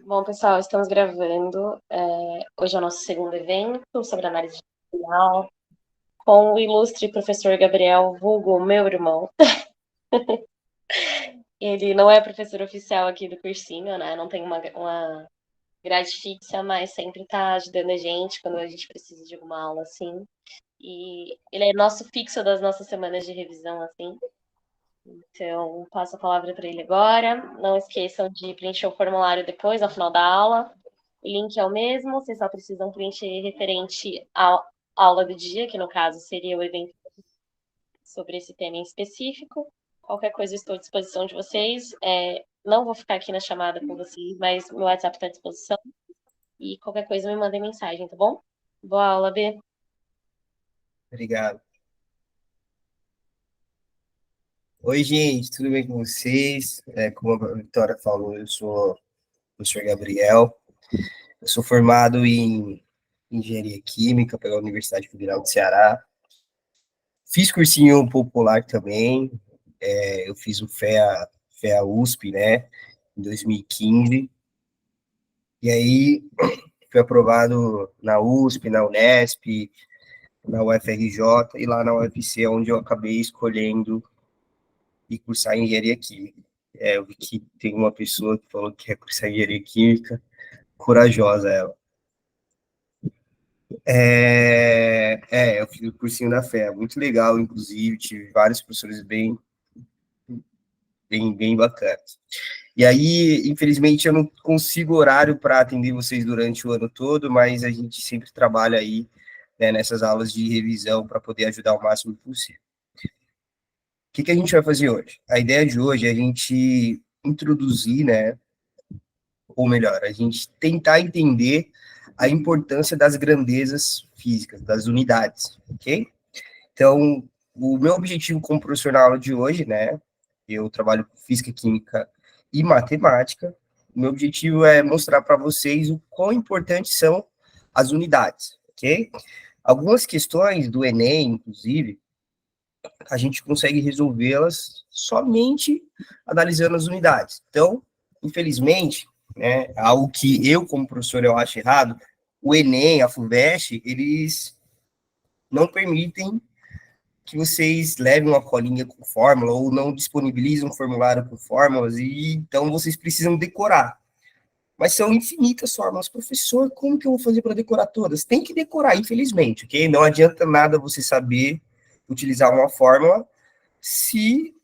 Bom, pessoal, estamos gravando. Hoje é o nosso segundo evento sobre análise de material com o ilustre professor Gabriel, vulgo meu irmão. Ele não é professor oficial aqui do cursinho, né? Não tem uma grade fixa, mas sempre está ajudando a gente quando a gente precisa de alguma aula assim. E ele é nosso fixo das nossas semanas de revisão, assim. Então, passo a palavra para ele agora. Não esqueçam de preencher o formulário depois, ao final da aula. O link é o mesmo, vocês só precisam preencher referente à aula do dia, que no caso seria o evento sobre esse tema em específico. Qualquer coisa, estou à disposição de vocês. Não vou ficar aqui na chamada com vocês, mas meu WhatsApp está à disposição. E qualquer coisa, me mandem mensagem, tá bom? Boa aula, B. Obrigado. Oi, gente, tudo bem com vocês? Como a Vitória falou, eu sou o professor Gabriel. Eu sou formado em Engenharia Química pela Universidade Federal do Ceará. Fiz cursinho popular também. Eu fiz o FEA USP, né, em 2015. E aí, fui aprovado na USP, na Unesp, na UFRJ e lá na UFC, onde eu acabei escolhendo e cursar engenharia química. Eu vi que tem uma pessoa que falou que quer cursar engenharia química, corajosa ela. Eu fiz o cursinho da FEA, muito legal, inclusive, tive vários professores bem bacanas. E aí, infelizmente, eu não consigo horário para atender vocês durante o ano todo, mas a gente sempre trabalha aí, né, nessas aulas de revisão para poder ajudar o máximo possível. O que a gente vai fazer hoje? A ideia de hoje é a gente introduzir, né, ou melhor, a gente tentar entender a importância das grandezas físicas, das unidades, ok? Então, o meu objetivo como professor na aula de hoje, né, eu trabalho com física, química e matemática, o meu objetivo é mostrar para vocês o quão importantes são as unidades, ok? Algumas questões do Enem, inclusive, a gente consegue resolvê-las somente analisando as unidades. Então, infelizmente, né, algo que eu, como professor, eu acho errado, o Enem, a FUVEST, eles não permitem que vocês levem uma colinha com fórmula ou não disponibilizam um formulário com fórmulas e então vocês precisam decorar. Mas são infinitas fórmulas. Professor, como que eu vou fazer para decorar todas? Tem que decorar, infelizmente, ok? Não adianta nada você saber utilizar uma fórmula se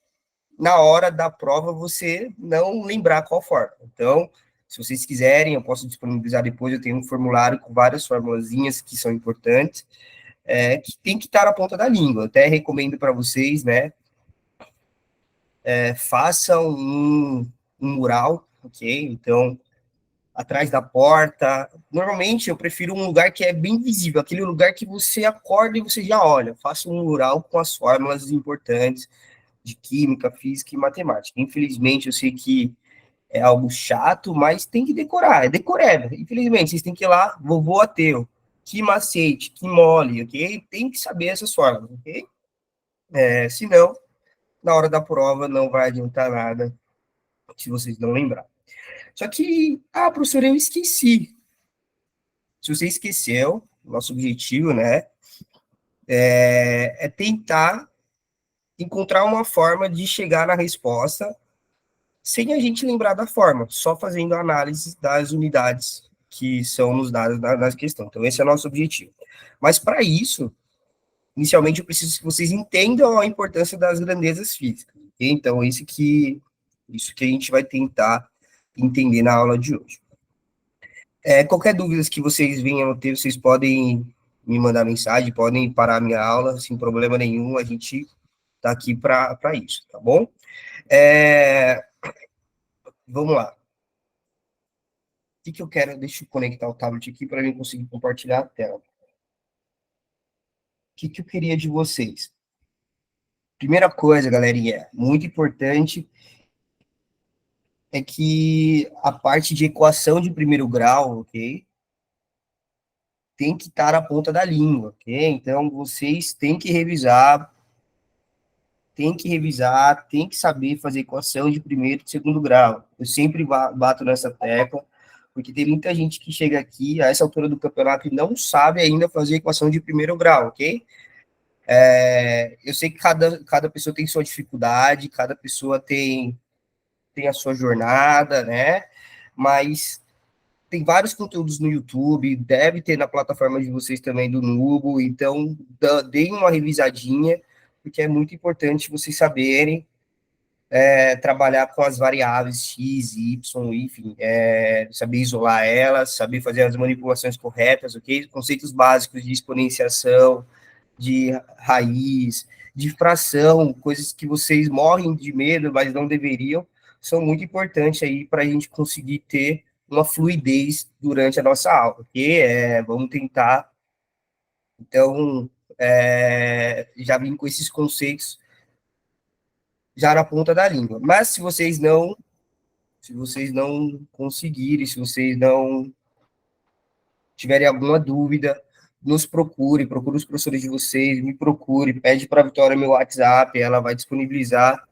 na hora da prova você não lembrar qual fórmula. Então, se vocês quiserem, eu posso disponibilizar depois, eu tenho um formulário com várias formulazinhas que são importantes, que tem que estar na ponta da língua. Eu até recomendo para vocês, né, façam um mural, ok? Então, atrás da porta. Normalmente eu prefiro um lugar que é bem visível, aquele lugar que você acorda e você já olha. Faça um mural com as fórmulas importantes de química, física e matemática. Infelizmente, eu sei que é algo chato, mas tem que decorar, é decoreba. Infelizmente, vocês têm que ir lá, vovô ateu, que macete, que mole, ok? Tem que saber essas fórmulas, ok? Senão, na hora da prova, não vai adiantar nada se vocês não lembrar. Só que, professor, eu esqueci. Se você esqueceu, nosso objetivo, né, é tentar encontrar uma forma de chegar na resposta sem a gente lembrar da forma, só fazendo a análise das unidades que são nos dados na questão. Então, esse é o nosso objetivo. Mas, para isso, inicialmente, eu preciso que vocês entendam a importância das grandezas físicas. Okay? Então, isso que a gente vai tentar entender na aula de hoje. Qualquer dúvida que vocês venham a ter, vocês podem me mandar mensagem, podem parar a minha aula, sem problema nenhum, a gente está aqui para isso, tá bom? Vamos lá. O que eu quero? Deixa eu conectar o tablet aqui para mim conseguir compartilhar a tela. O que eu queria de vocês? Primeira coisa, galerinha, muito importante, é que a parte de equação de primeiro grau, ok? Tem que estar na ponta da língua, ok? Então, vocês têm que saber fazer equação de primeiro e segundo grau. Eu sempre bato nessa tecla, porque tem muita gente que chega aqui a essa altura do campeonato e não sabe ainda fazer equação de primeiro grau, ok? Eu sei que cada pessoa tem sua dificuldade, cada pessoa tem a sua jornada, né? Mas tem vários conteúdos no YouTube, deve ter na plataforma de vocês também do Nubo, então deem uma revisadinha, porque é muito importante vocês saberem trabalhar com as variáveis x, y, enfim, saber isolar elas, saber fazer as manipulações corretas, ok? Conceitos básicos de exponenciação, de raiz, de fração, coisas que vocês morrem de medo, mas não deveriam, são muito importantes aí para a gente conseguir ter uma fluidez durante a nossa aula, ok? Vamos tentar, então, já vim com esses conceitos já na ponta da língua. Mas se vocês não conseguirem, se vocês não tiverem alguma dúvida, nos procure os professores de vocês, me procure, pede para a Vitória meu WhatsApp, ela vai disponibilizar.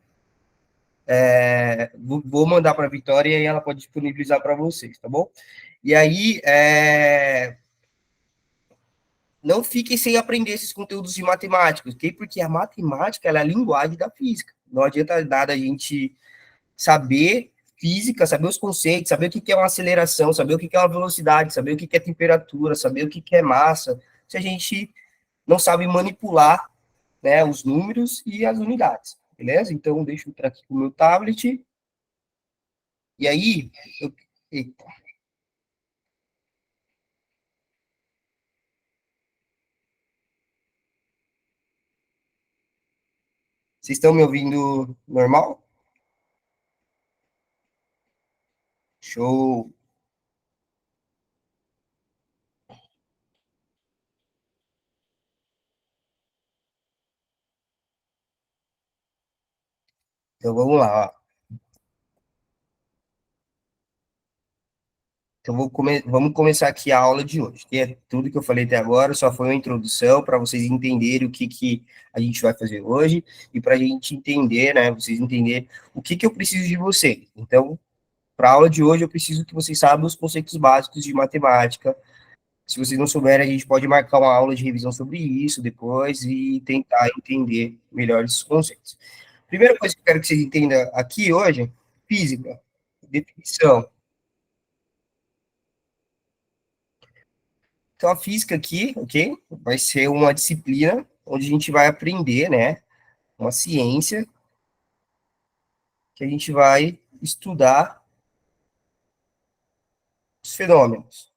Vou mandar para a Vitória e aí ela pode disponibilizar para vocês, tá bom? E aí, não fiquem sem aprender esses conteúdos de matemática, ok? Porque a matemática ela é a linguagem da física. Não adianta nada a gente saber física, saber os conceitos, saber o que é uma aceleração, saber o que é uma velocidade, saber o que é temperatura, saber o que é massa, se a gente não sabe manipular, né, os números e as unidades, beleza? Então, deixa eu entrar aqui com o meu tablet. E aí, eita, vocês estão me ouvindo normal? Show. Então, vamos lá, ó. Então, vamos começar aqui a aula de hoje, que é tudo que eu falei até agora, só foi uma introdução para vocês entenderem o que a gente vai fazer hoje e para a gente entender, né, vocês entenderem o que eu preciso de vocês. Então, para a aula de hoje, eu preciso que vocês saibam os conceitos básicos de matemática. Se vocês não souberem, a gente pode marcar uma aula de revisão sobre isso depois e tentar entender melhor esses conceitos. Primeira coisa que eu quero que vocês entendam aqui hoje, física, definição. Então, a física aqui, ok? Vai ser uma disciplina onde a gente vai aprender, né? Uma ciência que a gente vai estudar os fenômenos.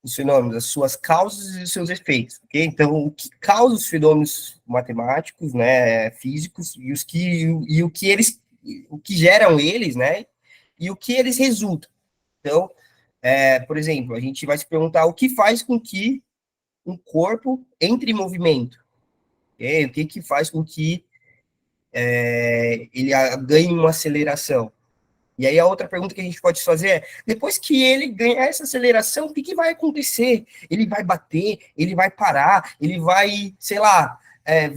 Os fenômenos, as suas causas e os seus efeitos, ok? Então, o que causa os fenômenos matemáticos, né, físicos, e o que geram eles, né, e o que eles resultam. Então, por exemplo, a gente vai se perguntar o que faz com que um corpo entre em movimento, ok? O que faz com que ele ganhe uma aceleração. E aí a outra pergunta que a gente pode fazer é, depois que ele ganhar essa aceleração, o que vai acontecer? Ele vai bater, ele vai parar, ele vai, sei lá,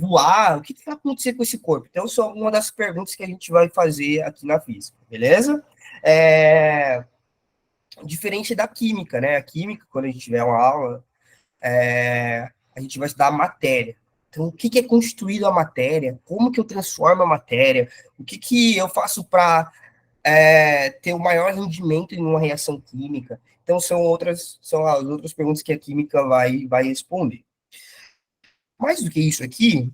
voar, o que vai acontecer com esse corpo? Então, são uma das perguntas que a gente vai fazer aqui na física, beleza? Diferente da química, né? A química, quando a gente tiver uma aula, a gente vai estudar a matéria. Então, o que é constituído a matéria? Como que eu transformo a matéria? O que eu faço para ter o maior rendimento em uma reação química? Então, são as outras perguntas que a química vai responder. Mais do que isso aqui,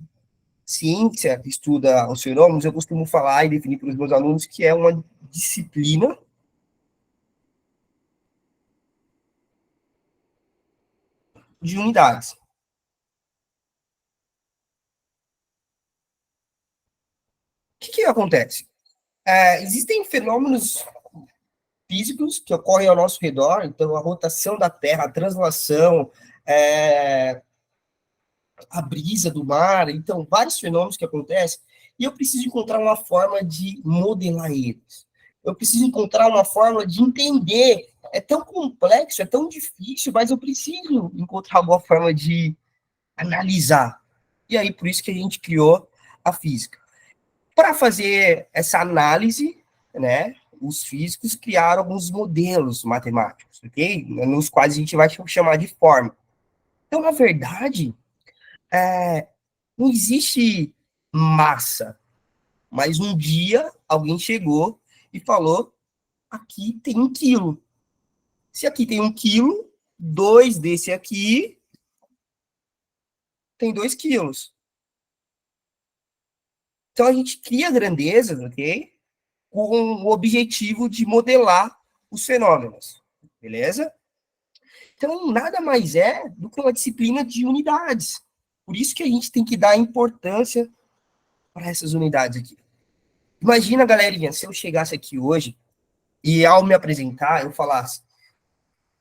ciência estuda os fenômenos, eu costumo falar e definir para os meus alunos que é uma disciplina de unidades. O que acontece? Existem fenômenos físicos que ocorrem ao nosso redor, então a rotação da Terra, a translação, a brisa do mar, então vários fenômenos que acontecem, e eu preciso encontrar uma forma de modelar eles. Eu preciso encontrar uma forma de entender. É tão complexo, é tão difícil, mas eu preciso encontrar alguma forma de analisar. E aí, por isso que a gente criou a física. Para fazer essa análise, né, os físicos criaram alguns modelos matemáticos, ok? Nos quais a gente vai chamar de fórmula. Então, na verdade, não existe massa, mas um dia alguém chegou e falou, aqui tem 1 quilo. Se aqui tem 1 quilo, 2 desse aqui tem 2 quilos. Então a gente cria grandezas, ok? Com o objetivo de modelar os fenômenos, beleza? Então nada mais é do que uma disciplina de unidades. Por isso que a gente tem que dar importância para essas unidades aqui. Imagina, galerinha, se eu chegasse aqui hoje e ao me apresentar eu falasse: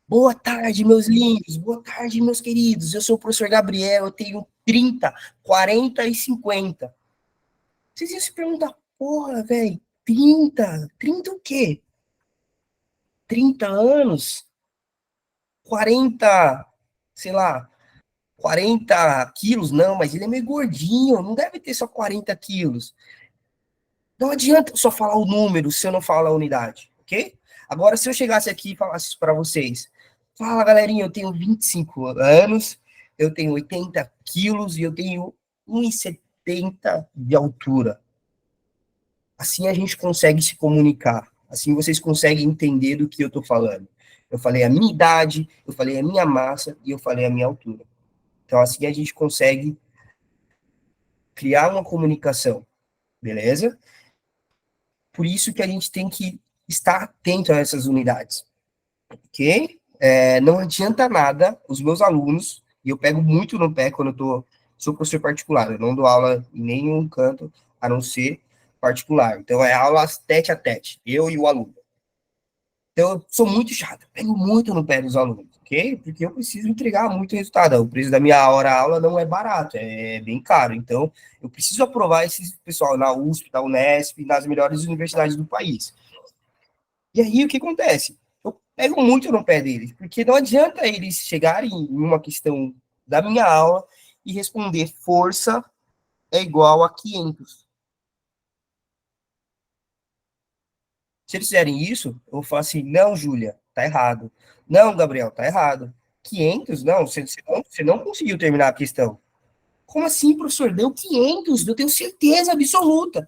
boa tarde, meus lindos, boa tarde, meus queridos, eu sou o professor Gabriel, eu tenho 30, 40 e 50. Vocês iam se perguntar, porra, velho, 30 o quê? 30 anos? 40, sei lá, 40 quilos? Não, mas ele é meio gordinho, não deve ter só 40 quilos. Não adianta só falar o número se eu não falar a unidade, ok? Agora, se eu chegasse aqui e falasse para vocês, fala, galerinha, eu tenho 25 anos, eu tenho 80 quilos e eu tenho 1,70 de altura. Assim a gente consegue se comunicar. Assim vocês conseguem entender do que eu estou falando. Eu falei a minha idade, eu falei a minha massa e eu falei a minha altura. Então, assim a gente consegue criar uma comunicação, beleza? Por isso que a gente tem que estar atento a essas unidades, ok? Não adianta nada os meus alunos, e eu pego muito no pé quando sou professor particular, eu não dou aula em nenhum canto, a não ser particular. Então, é aula tete a tete, eu e o aluno. Então, eu sou muito chato, pego muito no pé dos alunos, ok? Porque eu preciso entregar muito resultado. O preço da minha hora-aula não é barato, é bem caro. Então, eu preciso aprovar esse pessoal na USP, na Unesp, nas melhores universidades do país. E aí, o que acontece? Eu pego muito no pé deles, porque não adianta eles chegarem em uma questão da minha aula e responder força é igual a 500. Se eles fizerem isso, eu vou falar assim, não, Júlia, tá errado. Não, Gabriel, tá errado. 500? Não, você não conseguiu terminar a questão. Como assim, professor? Deu 500, eu tenho certeza absoluta.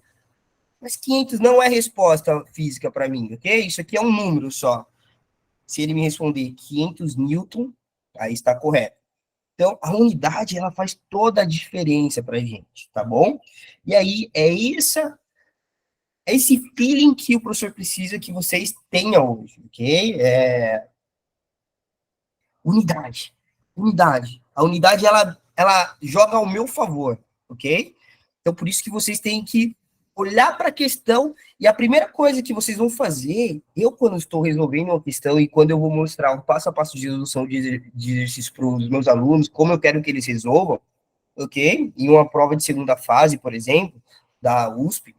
Mas 500 não é resposta física para mim, ok? Isso aqui é um número só. Se ele me responder 500 newton, aí está correto. Então, a unidade, ela faz toda a diferença para a gente, tá bom? E aí, é esse feeling que o professor precisa que vocês tenham hoje, ok? Unidade. Unidade. A unidade, ela joga ao meu favor, ok? Então, por isso que vocês têm que olhar para a questão e a primeira coisa que vocês vão fazer, eu quando estou resolvendo uma questão e quando eu vou mostrar o passo a passo de resolução de exercício para os meus alunos, como eu quero que eles resolvam, ok? Em uma prova de segunda fase, por exemplo, da USP,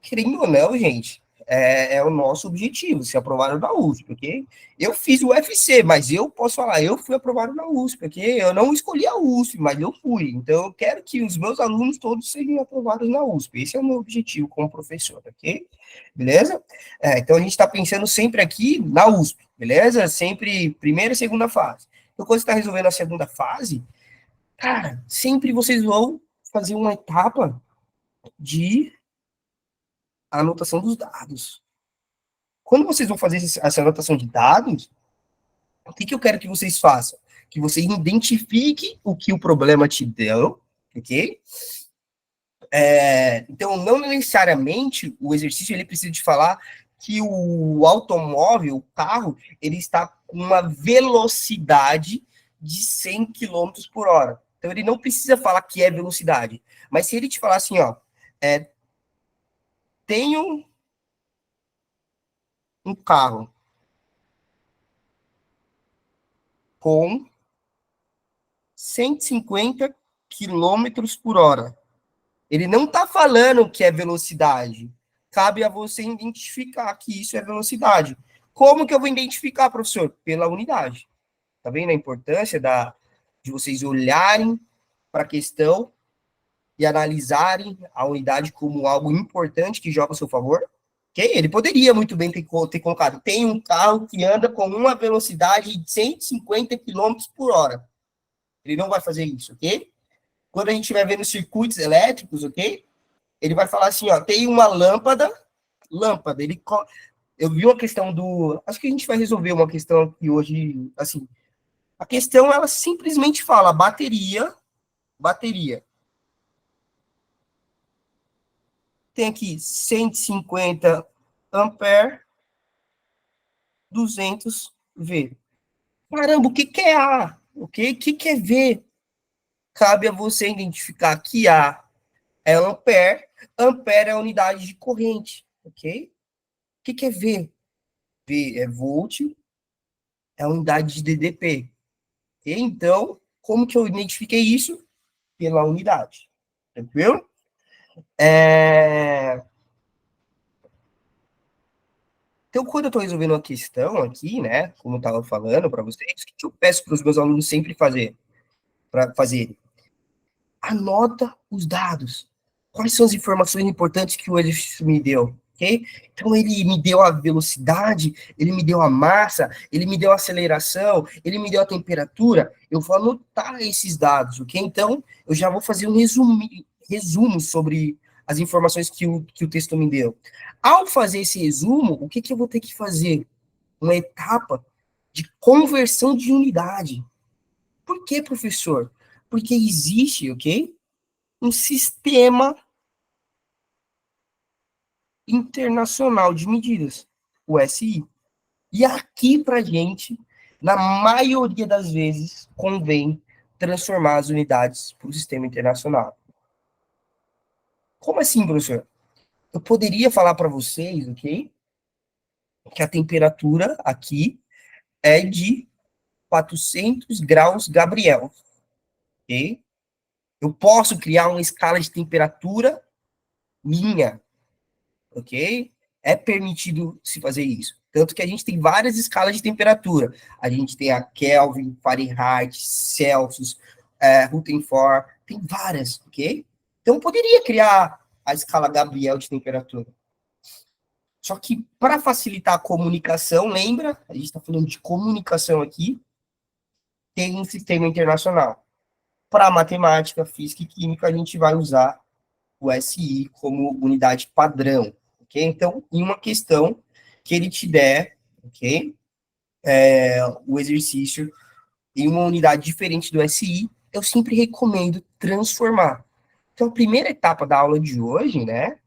querendo ou não, gente, é o nosso objetivo, ser aprovado na USP, ok? Eu fiz o UFC, mas eu posso falar, eu fui aprovado na USP, ok? Eu não escolhi a USP, mas eu fui. Então, eu quero que os meus alunos todos sejam aprovados na USP. Esse é o meu objetivo como professor, ok? Beleza? Então, a gente está pensando sempre aqui na USP, beleza? Sempre primeira e segunda fase. Então, quando você está resolvendo a segunda fase, cara, sempre vocês vão fazer uma etapa de anotação dos dados. Quando vocês vão fazer essa anotação de dados, o que eu quero que vocês façam? Que vocês identifiquem o que o problema te deu, ok? Então, não necessariamente o exercício ele precisa de falar que o automóvel, o carro, ele está com uma velocidade de 100 quilômetros por hora. Então, ele não precisa falar que é velocidade. Mas se ele te falar assim, ó, tenho um carro com 150 quilômetros por hora. Ele não está falando que é velocidade. Cabe a você identificar que isso é velocidade. Como que eu vou identificar, professor? Pela unidade. Tá vendo a importância de vocês olharem para a questão e analisarem a unidade como algo importante que joga a seu favor, ok? Ele poderia muito bem ter colocado, tem um carro que anda com uma velocidade de 150 quilômetros por hora. Ele não vai fazer isso, ok? Quando a gente vai ver nos circuitos elétricos, ok? Ele vai falar assim, ó, tem uma lâmpada, eu vi uma questão acho que a gente vai resolver uma questão aqui hoje, assim, a questão, ela simplesmente fala, bateria, tem aqui 150 ampere, 200 V. Caramba, o que que é A? O que é V? Cabe a você identificar que A é ampere, ampere é a unidade de corrente, ok? O que que é V? V é volt, é a unidade de DDP. Ok? Então, como que eu identifiquei isso? Pela unidade. Tranquilo? Então, quando eu estou resolvendo uma questão aqui, né, como eu estava falando para vocês, o que eu peço para os meus alunos sempre fazer? Para fazer? Anota os dados. Quais são as informações importantes que o exercício me deu? Ok? Então, ele me deu a velocidade, ele me deu a massa, ele me deu a aceleração, ele me deu a temperatura. Eu vou anotar esses dados, ok? Então, eu já vou fazer um resumo sobre as informações que o texto me deu. Ao fazer esse resumo, o que eu vou ter que fazer? Uma etapa de conversão de unidade. Por que, professor? Porque existe, ok? Um sistema internacional de medidas, o SI. E aqui, para a gente, na maioria das vezes, convém transformar as unidades para o sistema internacional. Como assim, professor? Eu poderia falar para vocês, ok? Que a temperatura aqui é de 400 graus Gabriel, ok? Eu posso criar uma escala de temperatura minha, ok? É permitido se fazer isso. Tanto que a gente tem várias escalas de temperatura. A gente tem a Kelvin, Fahrenheit, Celsius, Rutherford, tem várias, ok? Então, eu poderia criar a escala Gabriel de temperatura. Só que, para facilitar a comunicação, lembra? A gente está falando de comunicação aqui, tem um sistema internacional. Para matemática, física e química, a gente vai usar o SI como unidade padrão, ok? Então, em uma questão que ele te der, ok? O exercício em uma unidade diferente do SI, eu sempre recomendo transformar. Então, a primeira etapa da aula de hoje, né,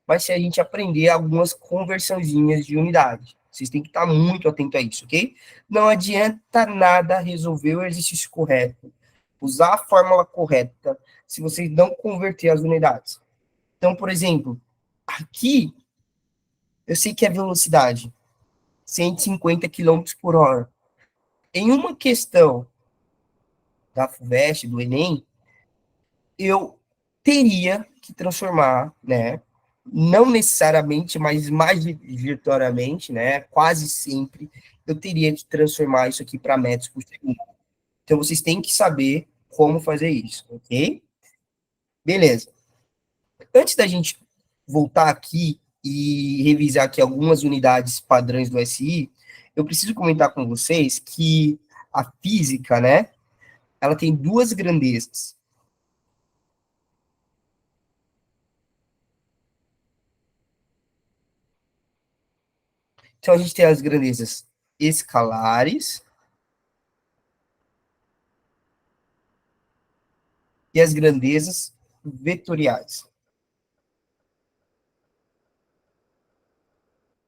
vai ser a gente aprender algumas conversãozinhas de unidade. Vocês têm que estar muito atento a isso, ok? Não adianta nada resolver o exercício correto, usar a fórmula correta, se vocês não converter as unidades. Então, por exemplo, aqui, eu sei que é velocidade, 150 quilômetros por hora. Em uma questão da FUVEST, do Enem, eu teria que transformar, né, não necessariamente, mas majoritariamente, né, quase sempre, eu teria que transformar isso aqui para metros por segundo. Então, vocês têm que saber como fazer isso, ok? Beleza. Antes da gente voltar aqui e revisar aqui algumas unidades padrões do SI, eu preciso comentar com vocês que a física, né, ela tem duas grandezas. Então, a gente tem as grandezas escalares e as grandezas vetoriais.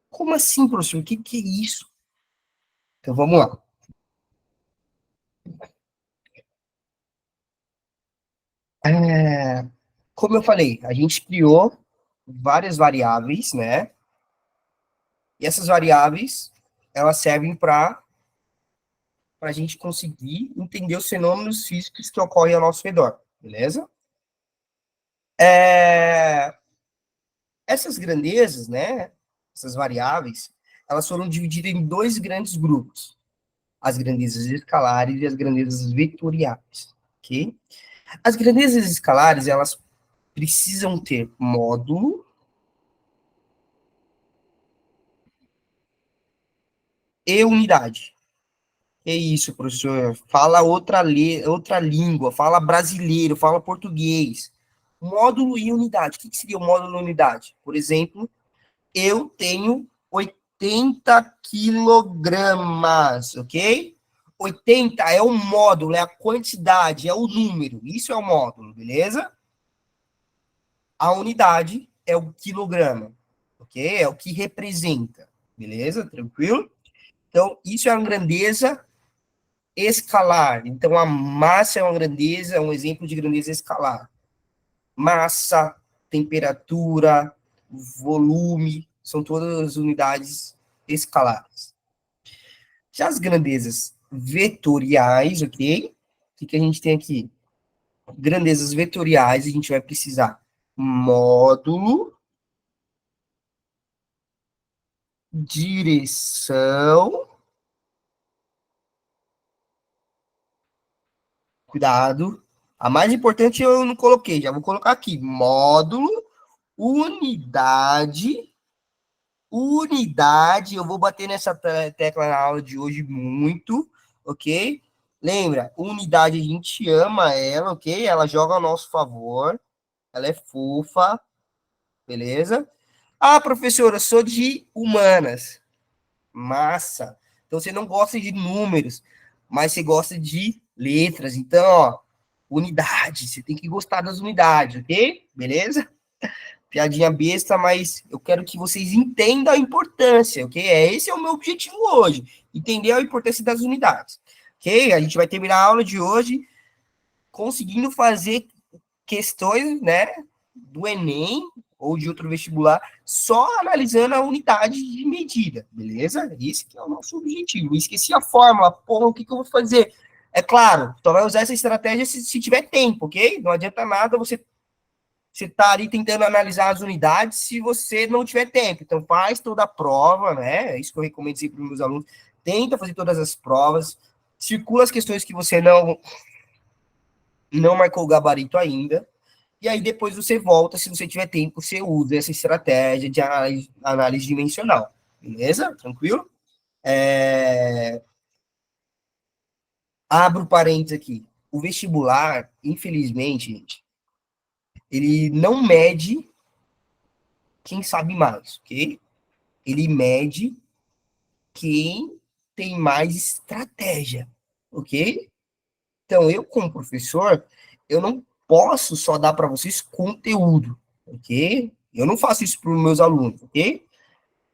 Como assim, professor? O que é isso? Então, vamos lá. Como eu falei, a gente criou várias variáveis, né? E essas variáveis, elas servem para a gente conseguir entender os fenômenos físicos que ocorrem ao nosso redor, beleza? Essas grandezas, né? Essas variáveis, elas foram divididas em dois grandes grupos: as grandezas escalares e as grandezas vetoriais, ok? As grandezas escalares, elas precisam ter módulo e unidade. Que isso, professor? Fala outra língua, fala brasileiro, fala português. Módulo e unidade. O que seria o módulo e unidade? Por exemplo, eu tenho 80 quilogramas, ok? 80 é o módulo, é a quantidade, é o número. Isso é o módulo, beleza? A unidade é o quilograma, ok? É o que representa, beleza? Tranquilo? Então, isso é uma grandeza escalar. Então, a massa é uma grandeza, é um exemplo de grandeza escalar. Massa, temperatura, volume, são todas as unidades escalares. Já as grandezas vetoriais, ok? O que a gente tem aqui? Grandezas vetoriais, a gente vai precisar módulo, direção, cuidado. A mais importante eu não coloquei, já vou colocar aqui. Módulo, unidade, eu vou bater nessa tecla na aula de hoje muito, ok? Lembra, unidade a gente ama ela, ok? Ela joga ao nosso favor, ela é fofa, beleza? Ah, professora, eu sou de humanas. Massa. Então você não gosta de números, mas você gosta de letras. Então, ó, unidade, você tem que gostar das unidades, ok? Beleza? Piadinha besta, mas eu quero que vocês entendam a importância, ok? Esse é o meu objetivo hoje, entender a importância das unidades, ok? A gente vai terminar a aula de hoje conseguindo fazer questões, né, do Enem ou de outro vestibular, só analisando a unidade de medida, beleza? Esse que é o nosso objetivo. Esqueci a fórmula, porra, o que eu vou fazer? É claro, só vai usar essa estratégia se tiver tempo, ok? Não adianta nada você tá ali tentando analisar as unidades se você não tiver tempo. Então, faz toda a prova, né? É isso que eu recomendo sempre para os meus alunos. Tenta fazer todas as provas, circula as questões que você não marcou o gabarito ainda, e aí depois você volta, se você tiver tempo, você usa essa estratégia de análise dimensional. Beleza? Tranquilo? Abro parênteses aqui. O vestibular, infelizmente, gente, ele não mede quem sabe mais, ok? Ele mede quem tem mais estratégia, ok? Então, eu, como professor, eu não posso só dar para vocês conteúdo, ok? Eu não faço isso para os meus alunos, ok?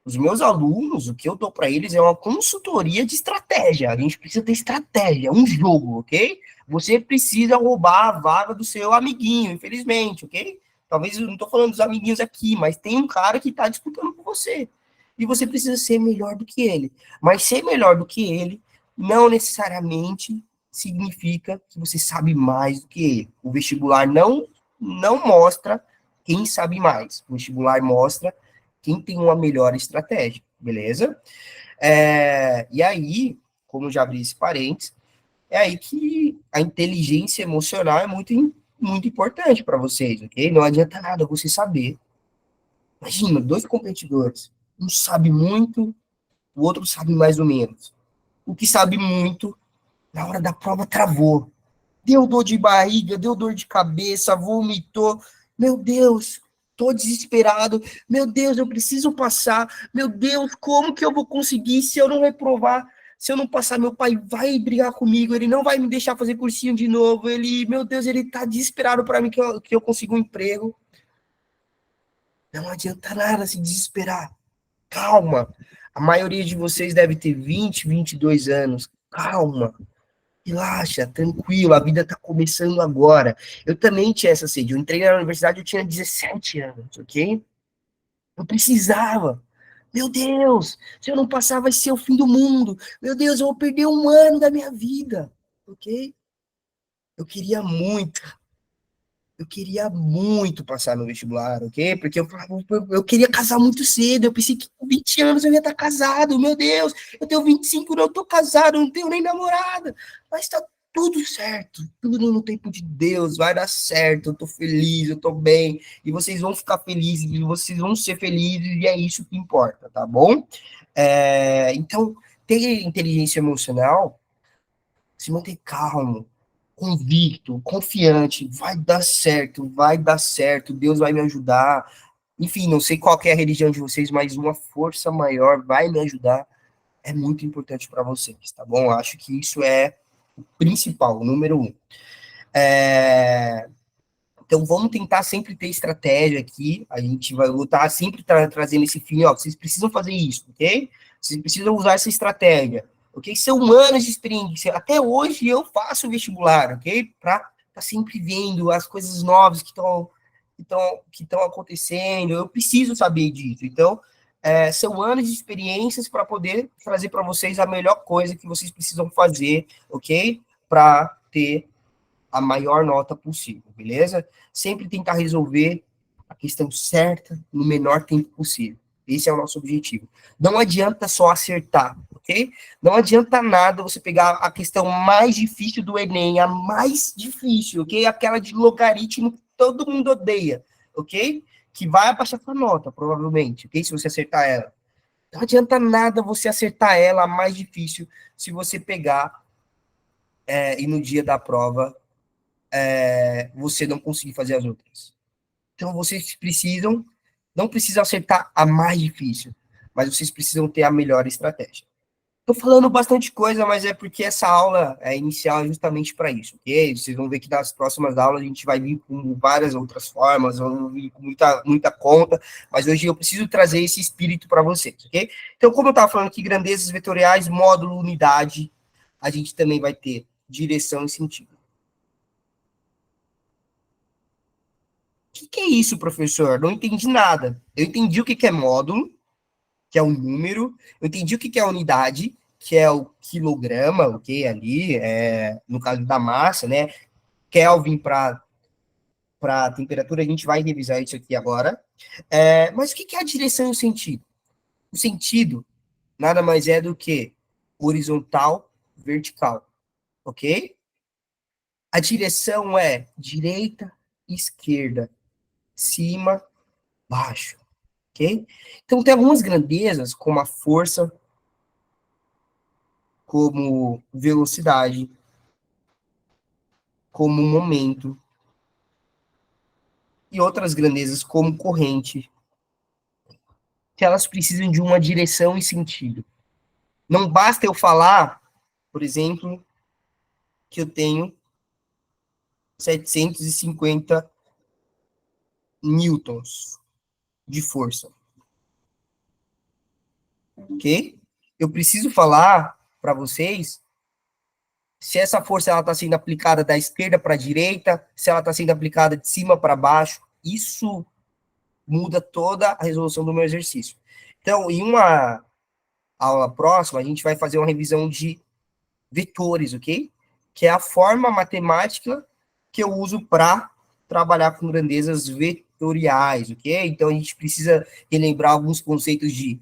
Os meus alunos, o que eu dou para eles é uma consultoria de estratégia. A gente precisa ter estratégia, um jogo, ok? Você precisa roubar a vaga do seu amiguinho, infelizmente, ok? Talvez eu não estou falando dos amiguinhos aqui, mas tem um cara que está disputando com você. E você precisa ser melhor do que ele. Mas ser melhor do que ele não necessariamente significa que você sabe mais do que ele. O vestibular não mostra quem sabe mais. O vestibular mostra quem tem uma melhor estratégia, beleza? E aí, como já abri esse parênteses, é aí que a inteligência emocional é muito importante para vocês, ok? Não adianta nada você saber. Imagina, dois competidores, um sabe muito, o outro sabe mais ou menos. O que sabe muito, na hora da prova travou. Deu dor de barriga, deu dor de cabeça, vomitou. Meu Deus, tô desesperado. Meu Deus, eu preciso passar. Meu Deus, como que eu vou conseguir se eu não reprovar? Se eu não passar, meu pai vai brigar comigo, ele não vai me deixar fazer cursinho de novo. Meu Deus, ele tá desesperado para mim que eu consiga um emprego. Não adianta nada se desesperar. Calma. A maioria de vocês deve ter 22 anos. Calma. Relaxa, tranquilo, a vida tá começando agora. Eu também tinha essa sede. Eu entrei na universidade, eu tinha 17 anos, ok? Eu precisava. Meu Deus, se eu não passar, vai ser o fim do mundo. Meu Deus, eu vou perder um ano da minha vida, ok? Eu queria muito, eu queria muito passar no vestibular, ok? Porque eu queria casar muito cedo. Eu pensei que com 20 anos eu ia estar casado. Meu Deus, eu tenho 25, não tô casado, não tenho nem namorada. Mas tá tudo certo, tudo no tempo de Deus, vai dar certo, eu tô feliz, eu tô bem, e vocês vão ficar felizes, e vocês vão ser felizes, e é isso que importa, tá bom? Então, ter inteligência emocional, se manter calmo, convicto, confiante, vai dar certo, Deus vai me ajudar. Enfim, não sei qual que é a religião de vocês, mas uma força maior vai me ajudar. É muito importante para vocês, tá bom? Eu acho que isso é o principal, o número um. Então, vamos tentar sempre ter estratégia aqui. A gente vai lutar sempre trazendo esse fim, ó, vocês precisam fazer isso, ok? Vocês precisam usar essa estratégia, ok? São anos de experiência. Até hoje eu faço vestibular, ok? Para estar sempre vendo as coisas novas que estão acontecendo. Eu preciso saber disso. Então, são anos de experiências para poder trazer para vocês a melhor coisa que vocês precisam fazer, ok? Para ter a maior nota possível, beleza? Sempre tentar resolver a questão certa no menor tempo possível. Esse é o nosso objetivo. Não adianta só acertar, ok? Não adianta nada você pegar a questão mais difícil do Enem, a mais difícil, ok? Aquela de logaritmo que todo mundo odeia, ok? Que vai abaixar sua nota, provavelmente, ok? Se você acertar ela. Não adianta nada você acertar ela, a mais difícil, se você pegar e no dia da prova você não conseguir fazer as outras. Então vocês precisam, não precisam acertar a mais difícil, mas vocês precisam ter a melhor estratégia. Estou falando bastante coisa, mas é porque essa aula inicial é justamente para isso, ok? Vocês vão ver que nas próximas aulas a gente vai vir com várias outras formas, vamos vir com muita conta, mas hoje eu preciso trazer esse espírito para vocês, ok? Então, como eu estava falando aqui, grandezas vetoriais, módulo, unidade, a gente também vai ter direção e sentido. Que é isso, professor? Não entendi nada. Eu entendi o que é módulo, que é o número, eu entendi o que é unidade, que é o quilograma, ok? Ali, no caso da massa, né? Kelvin para temperatura, a gente vai revisar isso aqui agora. Mas o que é a direção e o sentido? O sentido nada mais é do que horizontal, vertical, ok? A direção é direita, esquerda, cima, baixo. Ok? Então, tem algumas grandezas, como a força, como velocidade, como momento, e outras grandezas, como corrente, que elas precisam de uma direção e sentido. Não basta eu falar, por exemplo, que eu tenho 750 newtons de força, ok? Eu preciso falar para vocês se essa força ela está sendo aplicada da esquerda para a direita, se ela está sendo aplicada de cima para baixo. Isso muda toda a resolução do meu exercício. Então, em uma aula próxima, a gente vai fazer uma revisão de vetores, ok? Que é a forma matemática que eu uso para trabalhar com grandezas vetoriais, ok? Então, a gente precisa relembrar alguns conceitos de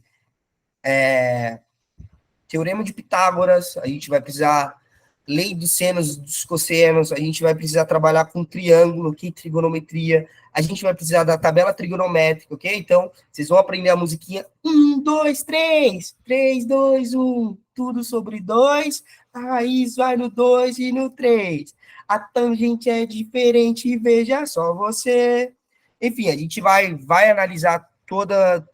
teorema de Pitágoras, a gente vai precisar lei dos senos, dos cossenos, a gente vai precisar trabalhar com triângulo, ok? Trigonometria, a gente vai precisar da tabela trigonométrica, ok? Então, vocês vão aprender a musiquinha 1, 2, 3, 3, 2, 1, tudo sobre 2, a raiz vai no 2 e no 3. A tangente é diferente, veja só você. Enfim, a gente vai analisar toda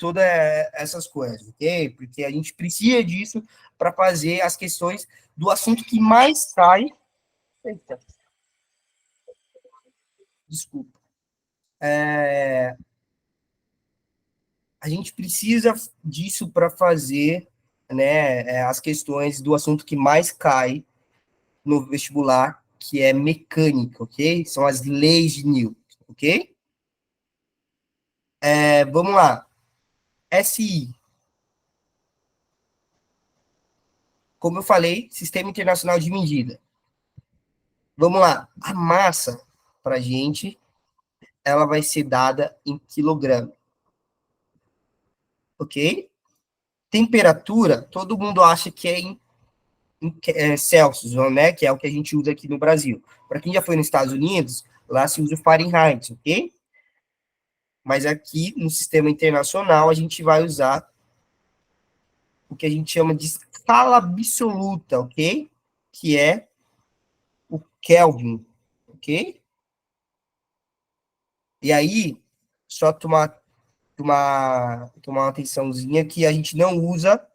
essas coisas, ok? Porque a gente precisa disso para fazer as questões do assunto que mais cai. Eita, desculpa. A gente precisa disso para fazer, né, as questões do assunto que mais cai no vestibular, que é mecânica, ok? São as leis de Newton, ok? Vamos lá. SI. Como eu falei, Sistema Internacional de Medida. Vamos lá. A massa, para a gente, ela vai ser dada em quilograma, ok? Temperatura, todo mundo acha que é em Celsius, né, que é o que a gente usa aqui no Brasil. Para quem já foi nos Estados Unidos, lá se usa o Fahrenheit, ok? Mas aqui, no sistema internacional, a gente vai usar o que a gente chama de escala absoluta, ok? Que é o Kelvin, ok? E aí, só tomar uma atençãozinha que a gente não usa,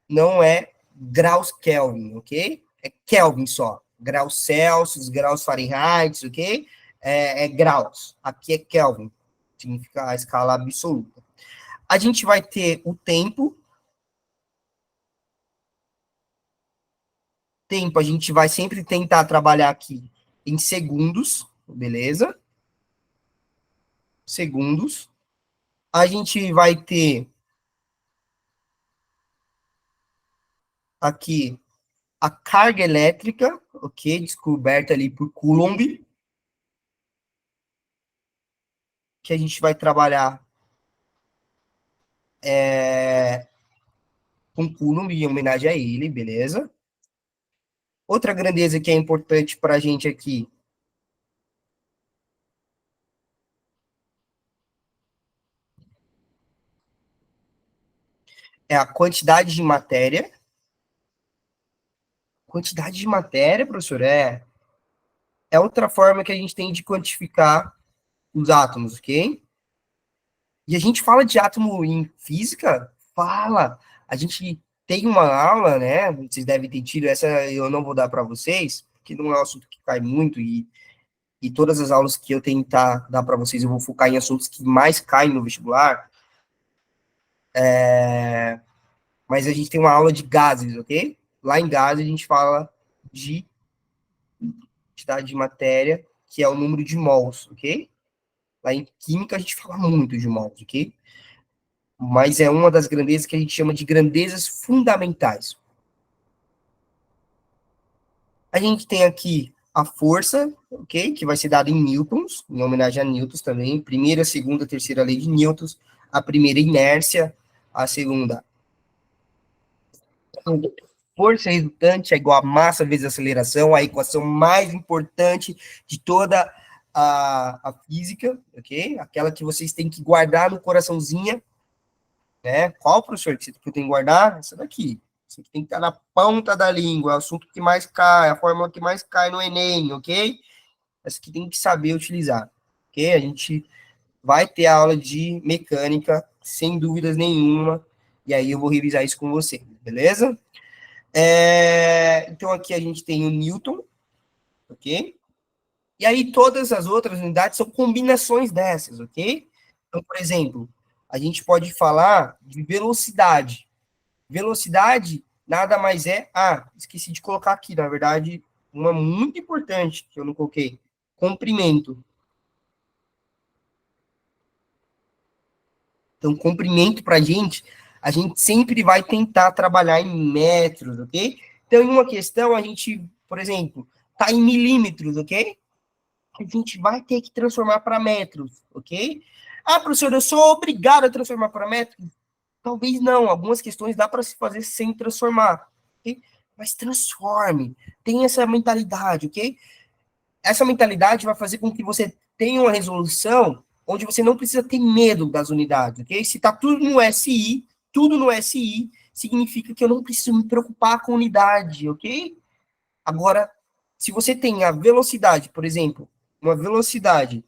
não é graus Kelvin, ok? É Kelvin só. Graus Celsius, graus Fahrenheit, ok? É graus. Aqui é Kelvin, significa a escala absoluta. A gente vai ter o tempo. Tempo, a gente vai sempre tentar trabalhar aqui em segundos, beleza? Segundos. A gente vai ter aqui a carga elétrica, ok? Descoberta ali por Coulomb, que a gente vai trabalhar com Coulomb em homenagem a ele, beleza? Outra grandeza que é importante para a gente aqui é a quantidade de matéria. Quantidade de matéria, professor, é outra forma que a gente tem de quantificar os átomos, ok? E a gente fala de átomo em física? Fala. A gente tem uma aula, né? Vocês devem ter tido, essa eu não vou dar para vocês, porque não é um assunto que cai muito, e todas as aulas que eu tentar dar para vocês, eu vou focar em assuntos que mais caem no vestibular. Mas a gente tem uma aula de gases, ok? Lá em gases a gente fala de quantidade de matéria, que é o número de mols, ok? Lá em química a gente fala muito de mols, ok? Mas é uma das grandezas que a gente chama de grandezas fundamentais. A gente tem aqui a força, ok? Que vai ser dada em newtons, em homenagem a newtons também. Primeira, segunda, terceira lei de newtons. A primeira, inércia. A segunda, força resultante é igual a massa vezes a aceleração, a equação mais importante de toda a física, ok? Aquela que vocês têm que guardar no coraçãozinho, né? Qual, professor, que eu tenho que guardar? Essa daqui. Isso aqui tem que estar na ponta da língua, é o assunto que mais cai, a fórmula que mais cai no Enem, ok? Essa que tem que saber utilizar, ok? A gente vai ter aula de mecânica, sem dúvidas nenhuma, e aí eu vou revisar isso com você, beleza? Então aqui a gente tem o Newton, ok? E aí todas as outras unidades são combinações dessas, ok? Então, por exemplo, a gente pode falar de velocidade. Velocidade nada mais é. Ah, esqueci de colocar aqui, na verdade, uma muito importante que eu não coloquei: comprimento. Então, comprimento para a gente sempre vai tentar trabalhar em metros, ok? Então, em uma questão, a gente, por exemplo, está em milímetros, ok? A gente vai ter que transformar para metros, ok? Ah, professor, eu sou obrigado a transformar para metros? Talvez não, algumas questões dá para se fazer sem transformar, ok? Mas transforme, tenha essa mentalidade, ok? Essa mentalidade vai fazer com que você tenha uma resolução onde você não precisa ter medo das unidades, ok? Se está tudo no SI, significa que eu não preciso me preocupar com unidade, ok? Agora, se você tem a velocidade, por exemplo, uma velocidade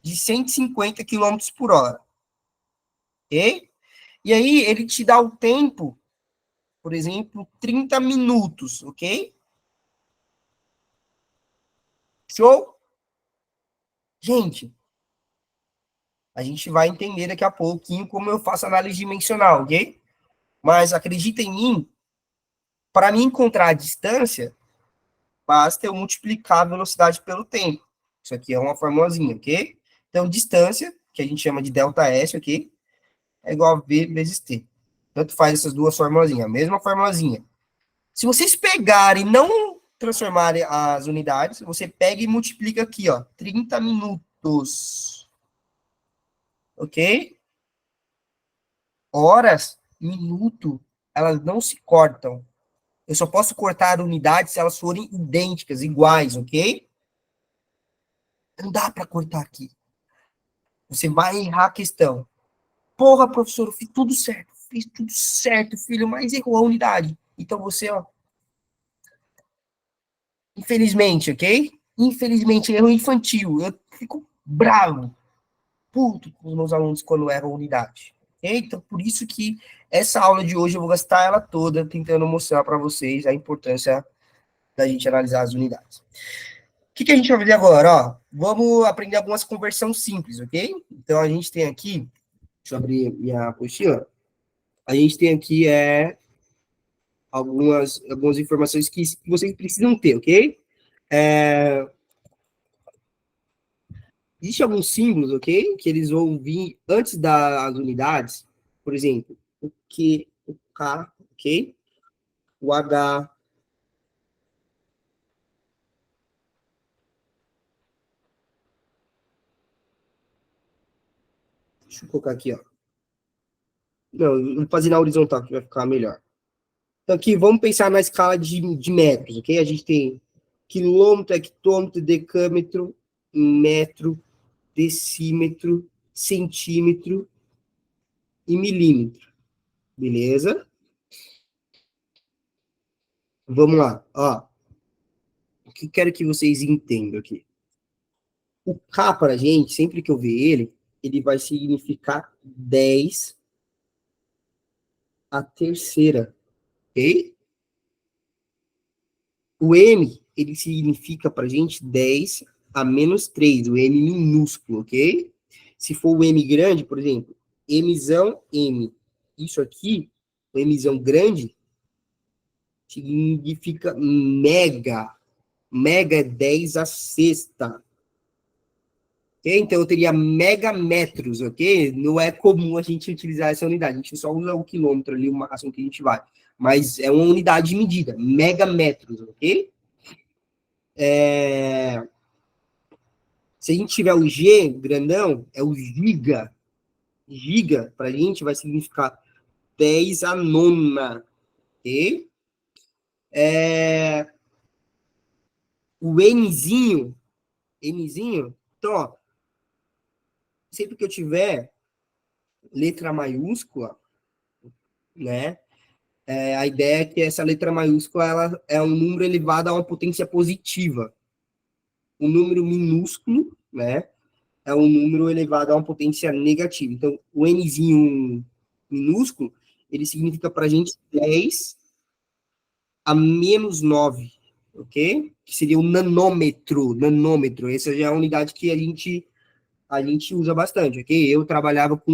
de 150 quilômetros por hora, ok? E aí ele te dá o tempo, por exemplo, 30 minutos, ok? Show? Gente, a gente vai entender daqui a pouquinho como eu faço análise dimensional, ok? Mas acredita em mim, para mim encontrar a distância, basta eu multiplicar a velocidade pelo tempo. Isso aqui é uma formulazinha, ok? Então, distância, que a gente chama de ΔS, ok? É igual a V vezes T. Tanto faz essas duas formulazinhas, a mesma formulazinha. Se vocês pegarem e não transformarem as unidades, você pega e multiplica aqui, ó, 30 minutos. Ok? Horas, minuto, elas não se cortam. Eu só posso cortar unidades se elas forem idênticas, iguais, ok? Não dá para cortar aqui. Você vai errar a questão. Porra, professor, eu fiz tudo certo, filho, mas errou a unidade. Então você, ó, infelizmente, ok? Infelizmente, erro infantil. Eu fico bravo, puto com os meus alunos quando erram a unidade. Okay? Então, por isso que essa aula de hoje eu vou gastar ela toda tentando mostrar para vocês a importância da gente analisar as unidades. O que a gente vai fazer agora? Ó, vamos aprender algumas conversões simples, ok? Então, a gente tem aqui, deixa eu abrir minha apostila, a gente tem aqui algumas informações que vocês precisam ter, ok? Existem alguns símbolos, ok? Que eles vão vir antes das unidades. Por exemplo, o Q, o K, ok? O H. Deixa eu colocar aqui, ó. Não, eu vou fazer na horizontal, que vai ficar melhor. Então, aqui, vamos pensar na escala de metros, ok? A gente tem quilômetro, hectômetro, decâmetro, metro, decímetro, centímetro e milímetro. Beleza? Vamos lá. Ó, o que eu quero que vocês entendam aqui? O K para a gente, sempre que eu ver ele vai significar 10 a terceira, ok? O M, ele significa para a gente 10 a menos 3, o M minúsculo, ok? Se for o M grande, por exemplo, Mzão, M. Isso aqui, o Mzão grande, significa mega. Mega é 10 a sexta. Okay? Então, eu teria megametros, ok? Não é comum a gente utilizar essa unidade. A gente só usa o quilômetro ali, o máximo que a gente vai. Mas é uma unidade de medida, megametros, ok? Se a gente tiver o G grandão, é o giga. Giga, para a gente, vai significar 10 a nona, ok? O Nzinho, então, ó, sempre que eu tiver letra maiúscula, né? A ideia é que essa letra maiúscula ela é um número elevado a uma potência positiva. O número minúsculo, né, é um número elevado a uma potência negativa. Então, o nzinho minúsculo, ele significa para a gente 10 a menos 9, ok? Que seria o nanômetro. Nanômetro, essa já é a unidade que a gente usa bastante, ok? Eu trabalhava com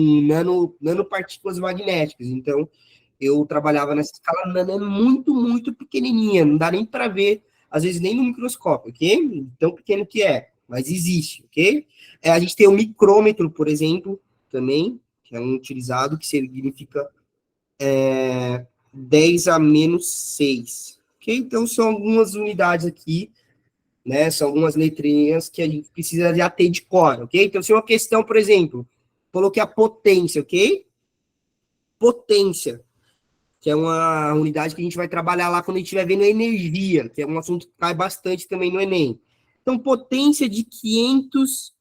nanopartículas magnéticas, então eu trabalhava nessa escala nano muito, muito pequenininha, não dá nem para ver, às vezes nem no microscópio, ok? Tão pequeno que é, mas existe, ok? A gente tem o micrômetro, por exemplo, também, que é um utilizado, que significa 10 a menos 6, ok? Então, são algumas unidades aqui, né? São algumas letrinhas que a gente precisa já ter de cor, ok? Então, se uma questão, por exemplo, coloquei a potência, ok? Potência, que é uma unidade que a gente vai trabalhar lá quando a gente estiver vendo energia, que é um assunto que cai bastante também no Enem. Então, potência de 500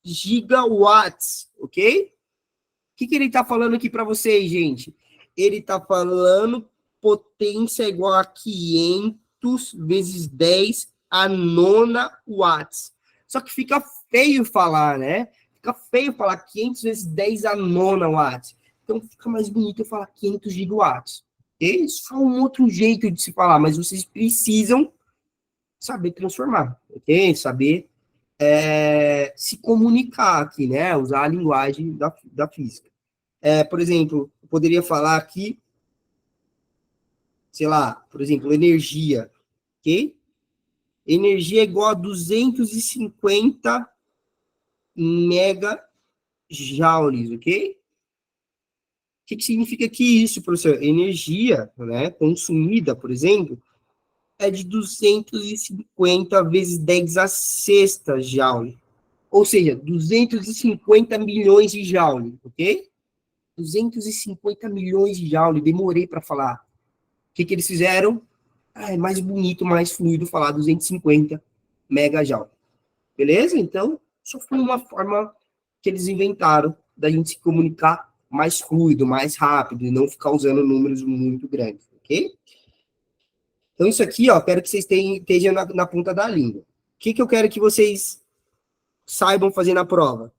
gigawatts, ok? O que ele está falando aqui para vocês, gente? Ele está falando potência igual a 500 vezes 10 a nona watts. Só que fica feio falar, né? Fica feio falar 500 vezes 10 a nona watts. Então fica mais bonito eu falar 500 gigawatts. É só um outro jeito de se falar, mas vocês precisam saber transformar, ok? Saber se comunicar aqui, né? Usar a linguagem da física. Por exemplo, eu poderia falar aqui, sei lá, por exemplo, energia, ok? Energia é igual a 250 megajoules, ok? O que significa que isso, professor? Energia, né, consumida, por exemplo, é de 250 vezes 10 a sexta joule. Ou seja, 250 milhões de joule, ok? 250 milhões de joule, demorei para falar. O que eles fizeram? é mais bonito, mais fluido falar 250 megajoule. Beleza? Então, só foi uma forma que eles inventaram da gente se comunicar mais fluido, mais rápido, e não ficar usando números muito grandes, ok? Então, isso aqui, ó, quero que vocês estejam na ponta da língua. O que eu quero que vocês saibam fazer na prova?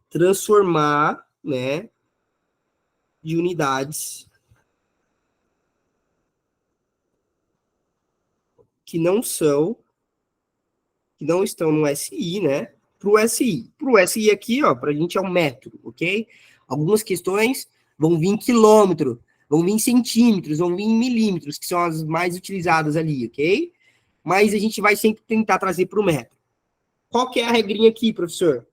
Transformar, né, de unidades que não estão no SI, né, para o SI. Para o SI aqui, ó, para a gente é um metro, ok? Algumas questões vão vir em quilômetro, vão vir em centímetros, vão vir em milímetros, que são as mais utilizadas ali, ok? Mas a gente vai sempre tentar trazer para o metro. Qual que é a regrinha aqui, professor?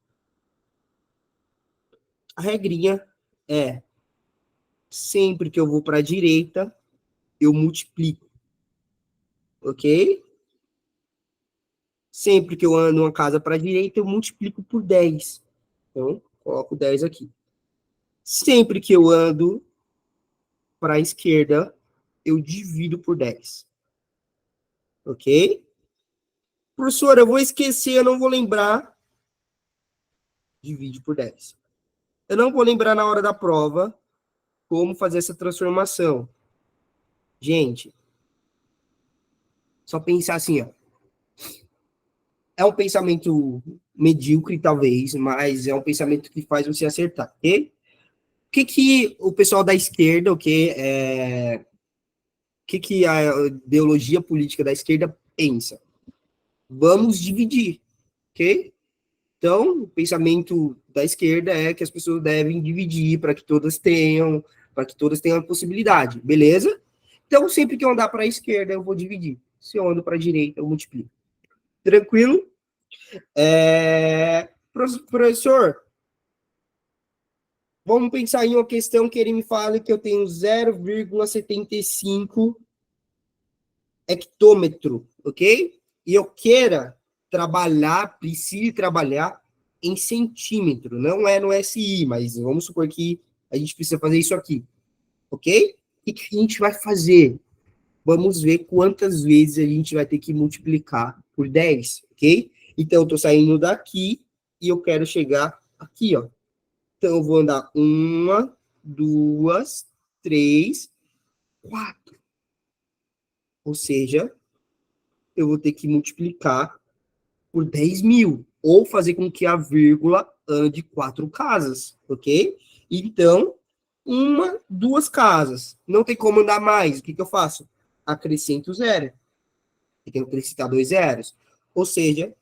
A regrinha é, sempre que eu vou para a direita, eu multiplico, ok? Sempre que eu ando uma casa para a direita, eu multiplico por 10. Então, coloco 10 aqui. Sempre que eu ando para a esquerda, eu divido por 10. Ok? Professor, eu vou esquecer, eu não vou lembrar. Divide por 10. Eu não vou lembrar na hora da prova como fazer essa transformação. Gente, só pensar assim, ó. É um pensamento medíocre, talvez, mas é um pensamento que faz você acertar, ok? O que o pessoal da esquerda, que a ideologia política da esquerda pensa? Vamos dividir, ok? Então, o pensamento da esquerda é que as pessoas devem dividir para que todas tenham a possibilidade, beleza? Então, sempre que eu andar para a esquerda, eu vou dividir. Se eu ando para a direita, eu multiplico. Tranquilo? Professor, vamos pensar em uma questão que ele me fala que eu tenho 0,75 hectômetro, ok? E eu queira precise trabalhar em centímetro, não é no SI, mas vamos supor que a gente precisa fazer isso aqui, ok? O que a gente vai fazer? Vamos ver quantas vezes a gente vai ter que multiplicar por 10, ok? Então, eu estou saindo daqui e eu quero chegar aqui, ó. Então, eu vou andar 1, 2, 3, 4. Ou seja, eu vou ter que multiplicar por 10 mil, ou fazer com que a vírgula ande 4 casas, ok? Então, 2 casas. Não tem como andar mais. O que eu faço? Acrescento zero. Eu tenho que acrescentar 2 zeros. Ou seja,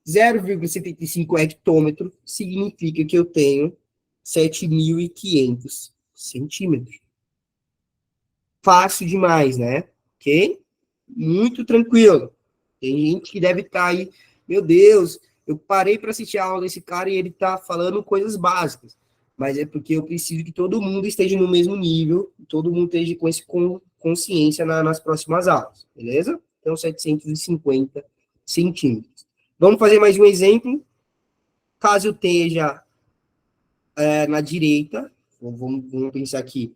0,75 hectômetro significa que eu tenho 7.500 centímetros. Fácil demais, né? Ok? Muito tranquilo. Tem gente que deve estar aí, meu Deus, eu parei para assistir a aula desse cara e ele está falando coisas básicas. Mas é porque eu preciso que todo mundo esteja no mesmo nível, todo mundo esteja com essa consciência nas próximas aulas, beleza? Então, 750 centímetros. Vamos fazer mais um exemplo. Caso eu esteja na direita, vamos pensar aqui,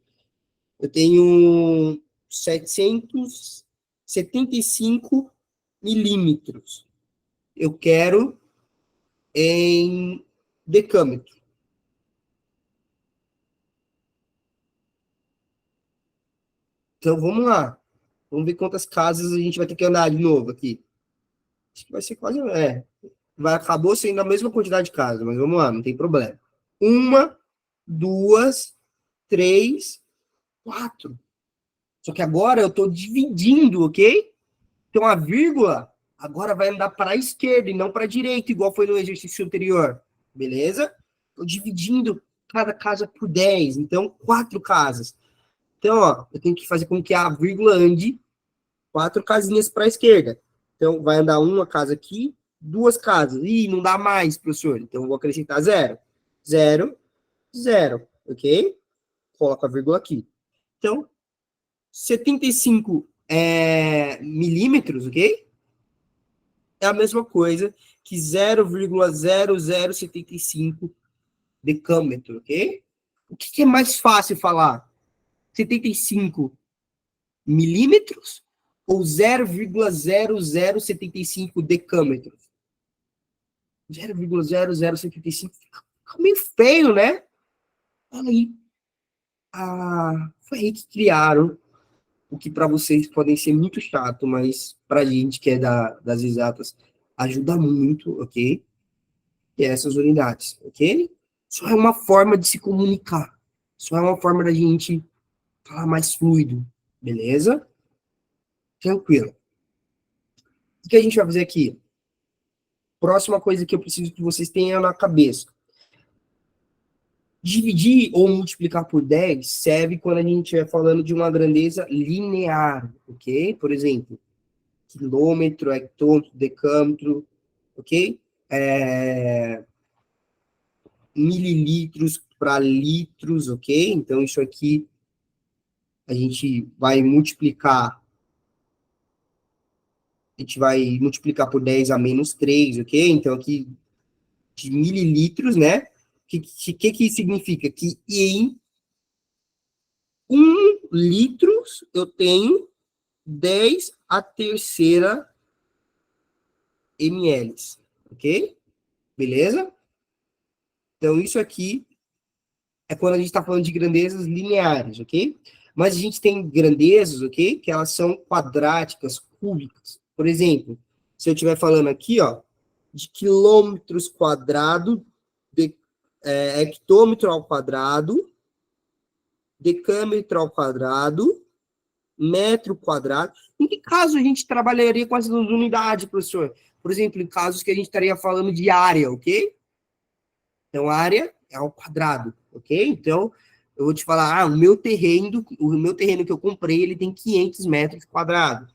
eu tenho 775 milímetros. Eu quero em decâmetro. Então, vamos lá. Vamos ver quantas casas a gente vai ter que andar de novo aqui. Acho que vai ser quase... acabou sendo a mesma quantidade de casas, mas vamos lá, não tem problema. 1, 2, 3, 4. Só que agora eu estou dividindo, ok? Então, a vírgula agora vai andar para a esquerda e não para a direita, igual foi no exercício anterior. Beleza? Estou dividindo cada casa por 10. Então, 4 casas. Então, ó, eu tenho que fazer com que a vírgula ande 4 casinhas para a esquerda. Então, vai andar uma casa aqui, 2 casas. Ih, não dá mais, professor. Então, eu vou acrescentar 0. 0, 0. Ok? Coloco a vírgula aqui. Então, 75 milímetros, ok? É a mesma coisa que 0,0075 decâmetro, ok? O que é mais fácil falar? 75 milímetros ou 0,0075 decâmetros? 0,0075 fica meio feio, né? Aí, foi aí que criaram o que para vocês podem ser muito chato, mas para a gente que é das exatas, ajuda muito, ok? Que é essas unidades, ok? Só é uma forma de se comunicar. Só é uma forma da gente falar mais fluido, beleza? Tranquilo. O que a gente vai fazer aqui? Próxima coisa que eu preciso que vocês tenham na cabeça. Dividir ou multiplicar por 10 serve quando a gente estiver falando de uma grandeza linear, ok? Por exemplo, quilômetro, hectômetro, decâmetro, ok? Mililitros para litros, ok? Então, isso aqui a gente vai multiplicar, por 10 a menos 3, ok? Então, aqui, de mililitros, né? O que significa? Que em 1 litro eu tenho 10 a terceira ml, ok? Beleza? Então, isso aqui é quando a gente está falando de grandezas lineares, ok? Mas a gente tem grandezas, ok? Que elas são quadráticas, cúbicas. Por exemplo, se eu estiver falando aqui, ó, de quilômetros quadrados, hectômetro ao quadrado, decâmetro ao quadrado, metro quadrado. Em que caso a gente trabalharia com essas unidades, professor? Por exemplo, em casos que a gente estaria falando de área, ok? Então, área é ao quadrado, ok? Então, eu vou te falar, o meu terreno que eu comprei, ele tem 500 metros quadrados.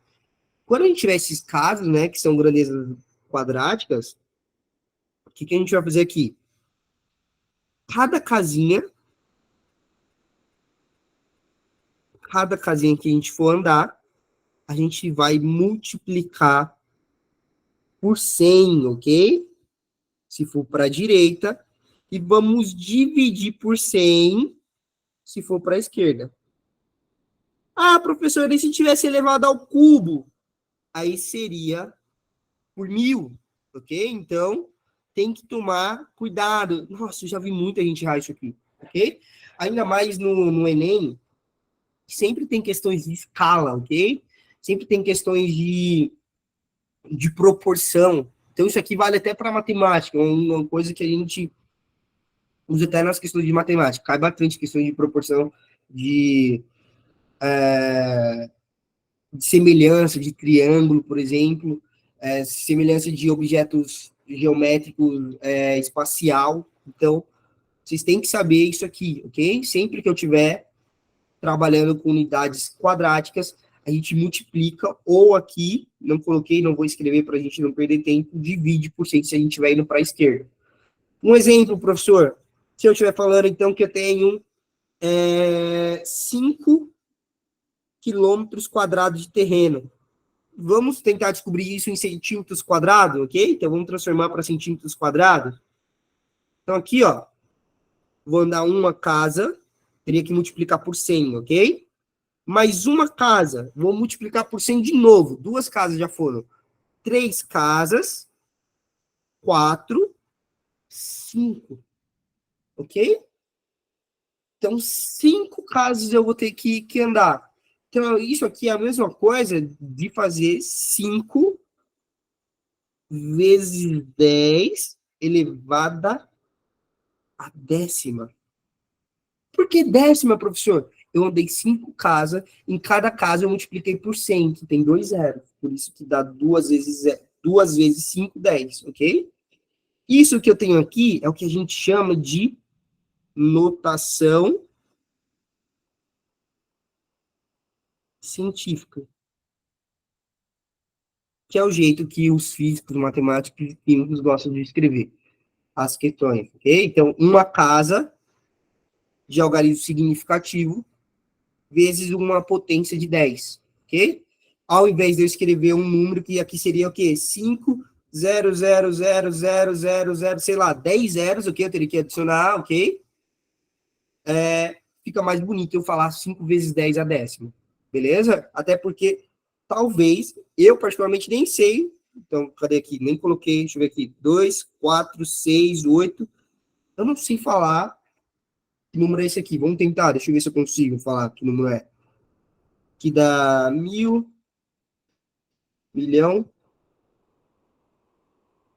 Quando a gente tiver esses casos, né, que são grandezas quadráticas, o que a gente vai fazer aqui? Cada casinha que a gente for andar, a gente vai multiplicar por 100, ok? Se for para a direita, e vamos dividir por 100 se for para a esquerda. Professor, e se tivesse elevado ao cubo? Aí seria por 1000, ok? Então, tem que tomar cuidado. Nossa, eu já vi muita gente errar isso aqui, ok? Ainda mais no Enem, sempre tem questões de escala, ok? Sempre tem questões de proporção. Então, isso aqui vale até para matemática, uma coisa que a gente usa até nas questões de matemática. Cai bastante questões de proporção, de, de semelhança, de triângulo, por exemplo, semelhança de objetos geométricos espacial. Então, vocês têm que saber isso aqui, ok? Sempre que eu tiver trabalhando com unidades quadráticas, a gente multiplica, ou aqui, não coloquei, não vou escrever para a gente não perder tempo, divide por 100 se a gente estiver indo para a esquerda. Um exemplo, professor, se eu estiver falando, então, que eu tenho 5 quilômetros quadrados de terreno. Vamos tentar descobrir isso em centímetros quadrados, ok? Então, vamos transformar para centímetros quadrados. Então, aqui, ó, vou andar uma casa, teria que multiplicar por 100, ok? Mais uma casa, vou multiplicar por 100 de novo. 2 casas já foram. 3 casas, 4, 5, ok? Então, 5 casas eu vou ter que andar. Então, isso aqui é a mesma coisa de fazer 5 vezes 10 elevada a décima. Por que décima, professor? Eu andei 5 casas, em cada casa eu multipliquei por 100, que tem 2 zeros. Por isso que dá 2 vezes 5, 10, ok? Isso que eu tenho aqui é o que a gente chama de notação científica, que é o jeito que os físicos, matemáticos e químicos gostam de escrever as questões, ok? Então, uma casa de algarismo significativo vezes uma potência de 10, ok? Ao invés de eu escrever um número que aqui seria o quê? 5, 0, 0, 0, 0, 0, 0, sei lá, 10 zeros, ok? Eu teria que adicionar, ok? Fica mais bonito eu falar 5 vezes 10 a décima, beleza? Até porque, talvez, eu particularmente nem sei, então, cadê aqui? Nem coloquei, deixa eu ver aqui, 2, 4, 6, 8, eu não sei falar que número é esse aqui, vamos tentar, deixa eu ver se eu consigo falar que número é. Que dá 1.000, milhão,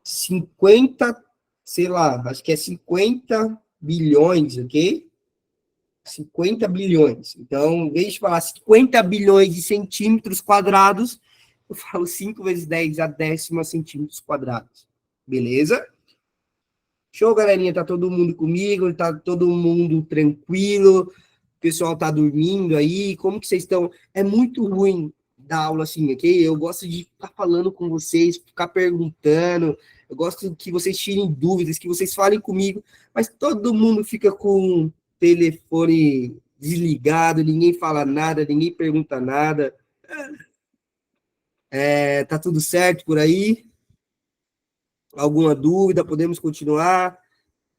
50, sei lá, acho que é 50 bilhões, ok? 50 bilhões. Então, em vez de falar 50 bilhões de centímetros quadrados, eu falo 5 vezes 10 a décima centímetros quadrados. Beleza? Show, galerinha? Tá todo mundo comigo? Tá todo mundo tranquilo? O pessoal tá dormindo aí? Como que vocês estão? É muito ruim dar aula assim, ok? Eu gosto de ficar falando com vocês, ficar perguntando. Eu gosto que vocês tirem dúvidas, que vocês falem comigo, mas todo mundo fica com o telefone desligado, ninguém fala nada, ninguém pergunta nada. Tá tudo certo por aí? Alguma dúvida? Podemos continuar?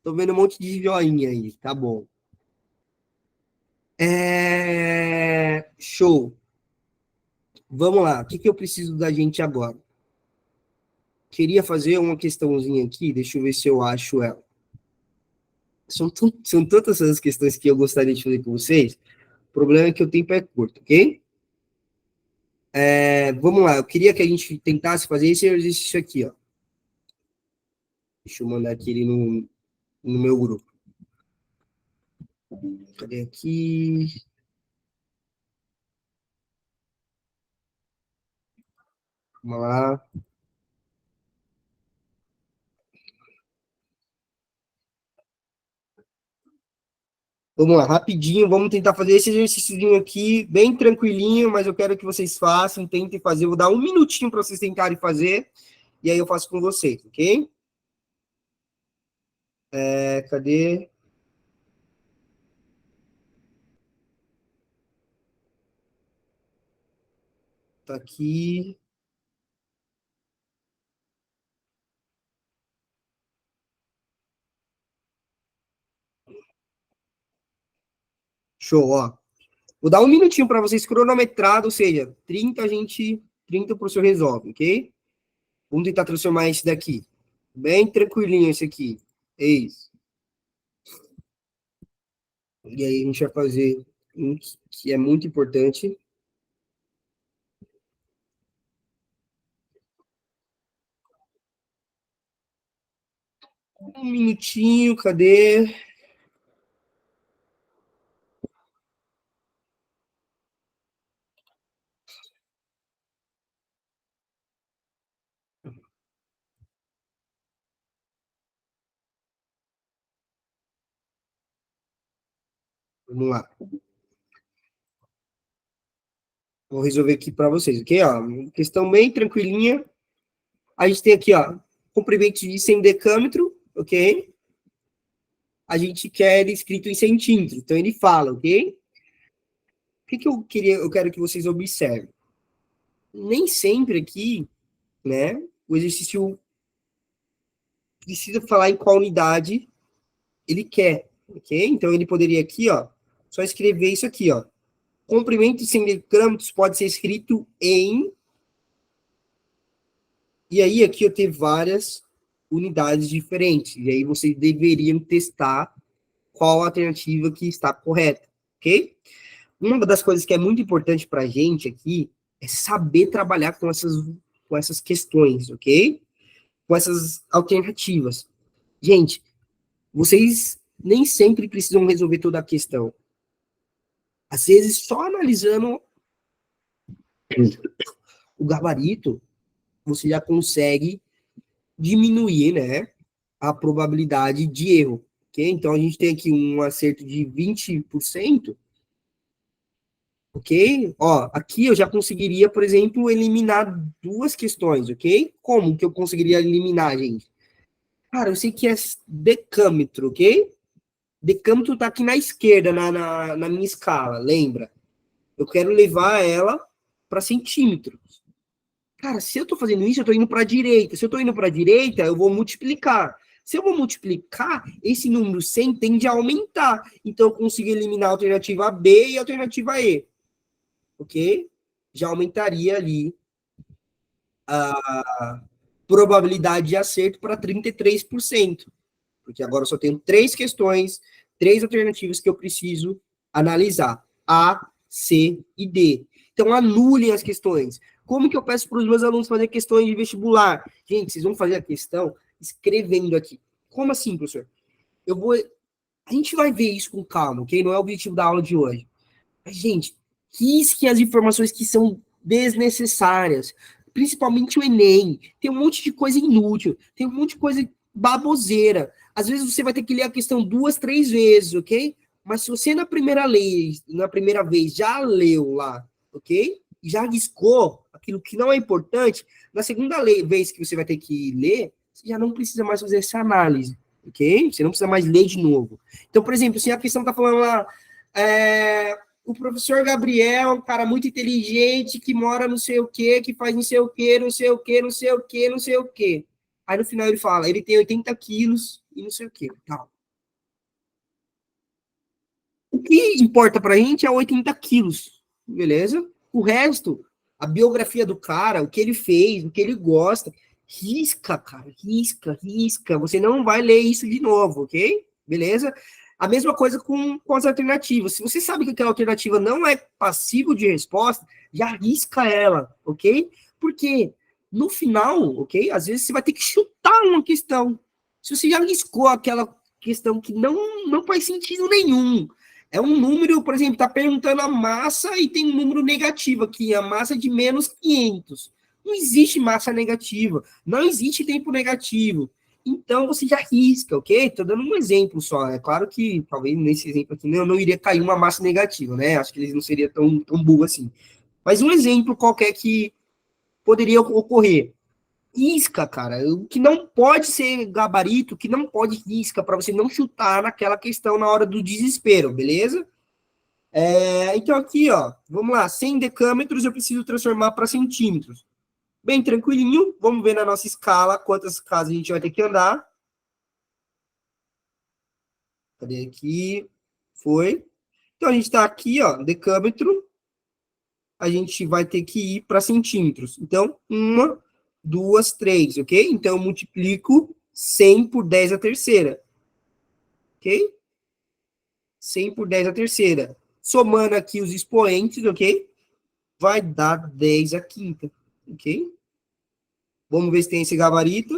Tô vendo um monte de joinha aí, tá bom. Show. Vamos lá. O que eu preciso da gente agora? Queria fazer uma questãozinha aqui, deixa eu ver se eu acho ela. São tantas essas questões que eu gostaria de fazer com vocês. O problema é que o tempo é curto, ok? Vamos lá. Eu queria que a gente tentasse fazer esse exercício aqui, ó. Deixa eu mandar aqui ele no meu grupo. Cadê aqui? Vamos lá. Vamos lá, rapidinho, vamos tentar fazer esse exercício aqui, bem tranquilinho, mas eu quero que vocês façam, tentem fazer. Eu vou dar um minutinho para vocês tentarem fazer, e aí eu faço com vocês, ok? Cadê? Tá aqui. Show, ó. Vou dar um minutinho para vocês cronometrado, ou seja, 30 o professor resolve, ok? Vamos tentar transformar esse daqui. Bem tranquilinho esse aqui. É isso. E aí a gente vai fazer um que é muito importante. Um minutinho, cadê? Vamos lá. Vou resolver aqui para vocês, ok? Ó, questão bem tranquilinha. A gente tem aqui, ó, comprimento de 100 decâmetro, ok? A gente quer ele escrito em centímetro, então ele fala, ok? O que eu quero que vocês observem? Nem sempre aqui, né, o exercício precisa falar em qual unidade ele quer, ok? Então ele poderia aqui, ó, só escrever isso aqui, ó. Comprimento de 100 decâmetros pode ser escrito em... E aí aqui eu tenho várias unidades diferentes, e aí vocês deveriam testar qual a alternativa que está correta, ok? Uma das coisas que é muito importante para a gente aqui é saber trabalhar com essas questões, ok? Com essas alternativas. Gente, vocês nem sempre precisam resolver toda a questão. Às vezes, só analisando o gabarito, você já consegue diminuir, né, a probabilidade de erro, ok? Então, a gente tem aqui um acerto de 20%, ok? Ó, aqui eu já conseguiria, por exemplo, eliminar duas questões, ok? Como que eu conseguiria eliminar, gente? Cara, eu sei que é decâmetro, ok? Decâmetro tá aqui na esquerda, na minha escala, lembra? Eu quero levar ela para centímetros. Cara, se eu tô fazendo isso, eu tô indo para a direita. Se eu tô indo para a direita, eu vou multiplicar. Se eu vou multiplicar, esse número 100 tende a aumentar. Então, eu consigo eliminar a alternativa B e a alternativa E. ok? Já aumentaria ali a probabilidade de acerto para 33%, porque agora eu só tenho 3 questões, 3 alternativas que eu preciso analisar, A, C e D. Então, anulem as questões. Como que eu peço para os meus alunos fazer questões de vestibular? Gente, vocês vão fazer a questão escrevendo aqui. Como assim, professor? A gente vai ver isso com calma, ok? Não é o objetivo da aula de hoje. Mas, gente, risquem as informações que são desnecessárias. Principalmente o Enem. Tem um monte de coisa inútil. Tem um monte de coisa baboseira. Às vezes você vai ter que ler a questão 2, 3 vezes, ok? Mas se você na primeira vez já leu lá, ok? Já riscou aquilo que não é importante, na segunda vez que você vai ter que ler, você já não precisa mais fazer essa análise, ok? Você não precisa mais ler de novo. Então, por exemplo, se a questão está falando lá, o professor Gabriel é um cara muito inteligente, que mora não sei o quê, que faz não sei o quê, não sei o quê, não sei o quê, não sei o quê. Aí no final ele fala, ele tem 80 quilos e não sei o quê. Tal. O que importa pra gente é 80 quilos, beleza? O resto, a biografia do cara, o que ele fez, o que ele gosta, risca, cara, risca, risca. Você não vai ler isso de novo, ok? Beleza? A mesma coisa com as alternativas. Se você sabe que aquela alternativa não é passível de resposta, já risca ela, ok? Porque no final, ok? Às vezes você vai ter que chutar uma questão. Se você já riscou aquela questão que não faz sentido nenhum, é um número, por exemplo, está perguntando a massa e tem um número negativo aqui, a massa de menos 500. Não existe massa negativa, não existe tempo negativo. Então, você já risca, ok? Estou dando um exemplo só. É claro que, talvez, nesse exemplo aqui, eu não iria cair uma massa negativa, né? Acho que eles não seria tão burro assim. Mas um exemplo qualquer que poderia ocorrer. Isca, cara, o que não pode ser gabarito, o que não pode isca, para você não chutar naquela questão na hora do desespero, beleza? Então aqui, ó, vamos lá, 100 decâmetros eu preciso transformar para centímetros. Bem tranquilinho, vamos ver na nossa escala quantas casas a gente vai ter que andar. Cadê aqui? Foi. Então a gente está aqui, ó, decâmetro, a gente vai ter que ir para centímetros. Então, 1, 2, 3, ok? Então eu multiplico 100 por 10 a terceira. Ok? 100 por 10 a terceira. Somando aqui os expoentes, ok? Vai dar 10 a quinta, ok? Vamos ver se tem esse gabarito.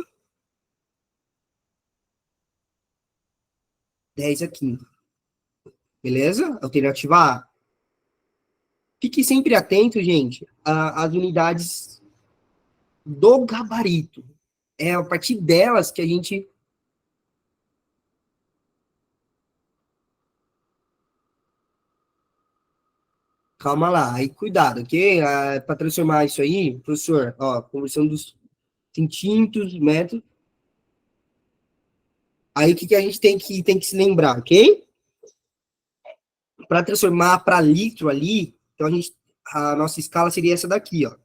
10 a quinta. Beleza? Alternativa A. Fique sempre atento, gente, às unidades do gabarito. É a partir delas que a gente... Calma lá, aí cuidado, ok? Para transformar isso aí, professor, ó, conversão dos centímetros, metros. Aí o que a gente tem que se lembrar, ok? Para transformar para litro ali, então a nossa escala seria essa daqui, ó.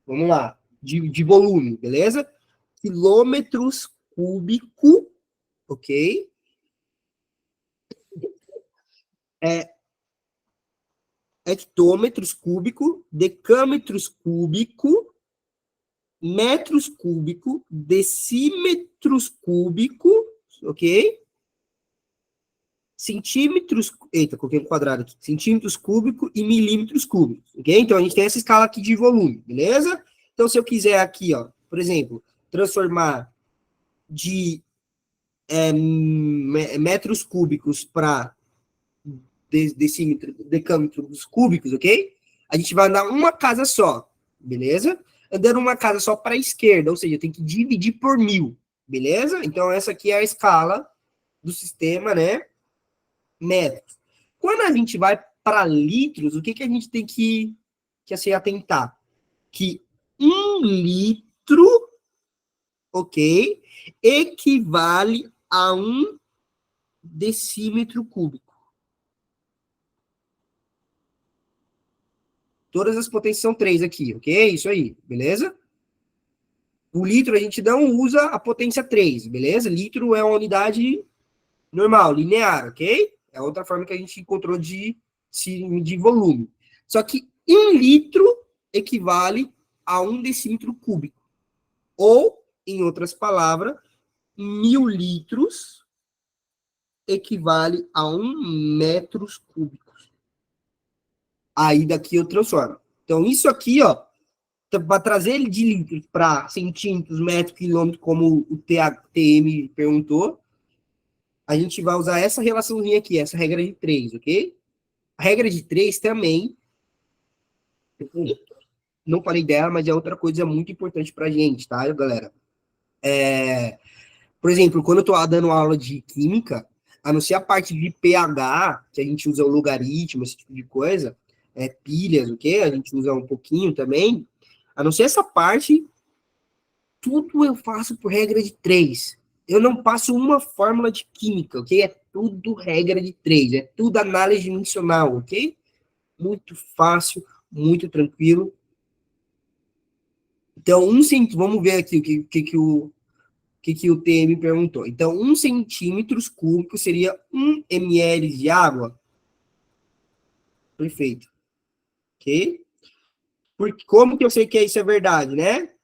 Vamos lá, de volume, beleza? Quilômetros cúbico, ok? Hectômetros cúbico, decâmetros cúbico, metros cúbico, decímetros cúbico, ok? Centímetros, eita, coloquei no quadrado aqui, centímetros cúbicos e milímetros cúbicos, ok? Então, a gente tem essa escala aqui de volume, beleza? Então, se eu quiser aqui, ó, por exemplo, transformar de metros cúbicos para decímetros, decâmetros cúbicos, ok? A gente vai andar uma casa só, beleza? Andando uma casa só para a esquerda, ou seja, tem que dividir por 1000, beleza? Então, essa aqui é a escala do sistema, né? Metros. Quando a gente vai para litros, o que a gente tem que se atentar? Que 1 litro, ok, equivale a 1 decímetro cúbico. Todas as potências são 3 aqui, ok? Isso aí, beleza? O litro a gente não usa a potência 3, beleza? Litro é uma unidade normal, linear, ok? É outra forma que a gente encontrou de volume. Só que 1 litro equivale a 1 decímetro cúbico. Ou, em outras palavras, 1.000 litros equivale a 1 metros cúbicos. Aí daqui eu transformo. Então, isso aqui, ó, para trazer ele de litros para centímetros, metros, quilômetros, como o TM perguntou, a gente vai usar essa relaçãozinha aqui, essa regra de 3, ok? A regra de 3 também, não falei dela, mas é outra coisa muito importante para a gente, tá, galera? Por exemplo, quando eu estou dando aula de química, a não ser a parte de pH, que a gente usa o logaritmo, esse tipo de coisa, pilhas, ok? A gente usa um pouquinho também. A não ser essa parte, tudo eu faço por regra de 3. Eu não passo uma fórmula de química, ok? É tudo regra de 3. É tudo análise dimensional, ok? Muito fácil, muito tranquilo. Então, vamos ver aqui o que o TM perguntou. Então, 1 centímetros cúbicos seria 1 ml de água? Perfeito. Ok? Porque, como que eu sei que isso é verdade, né?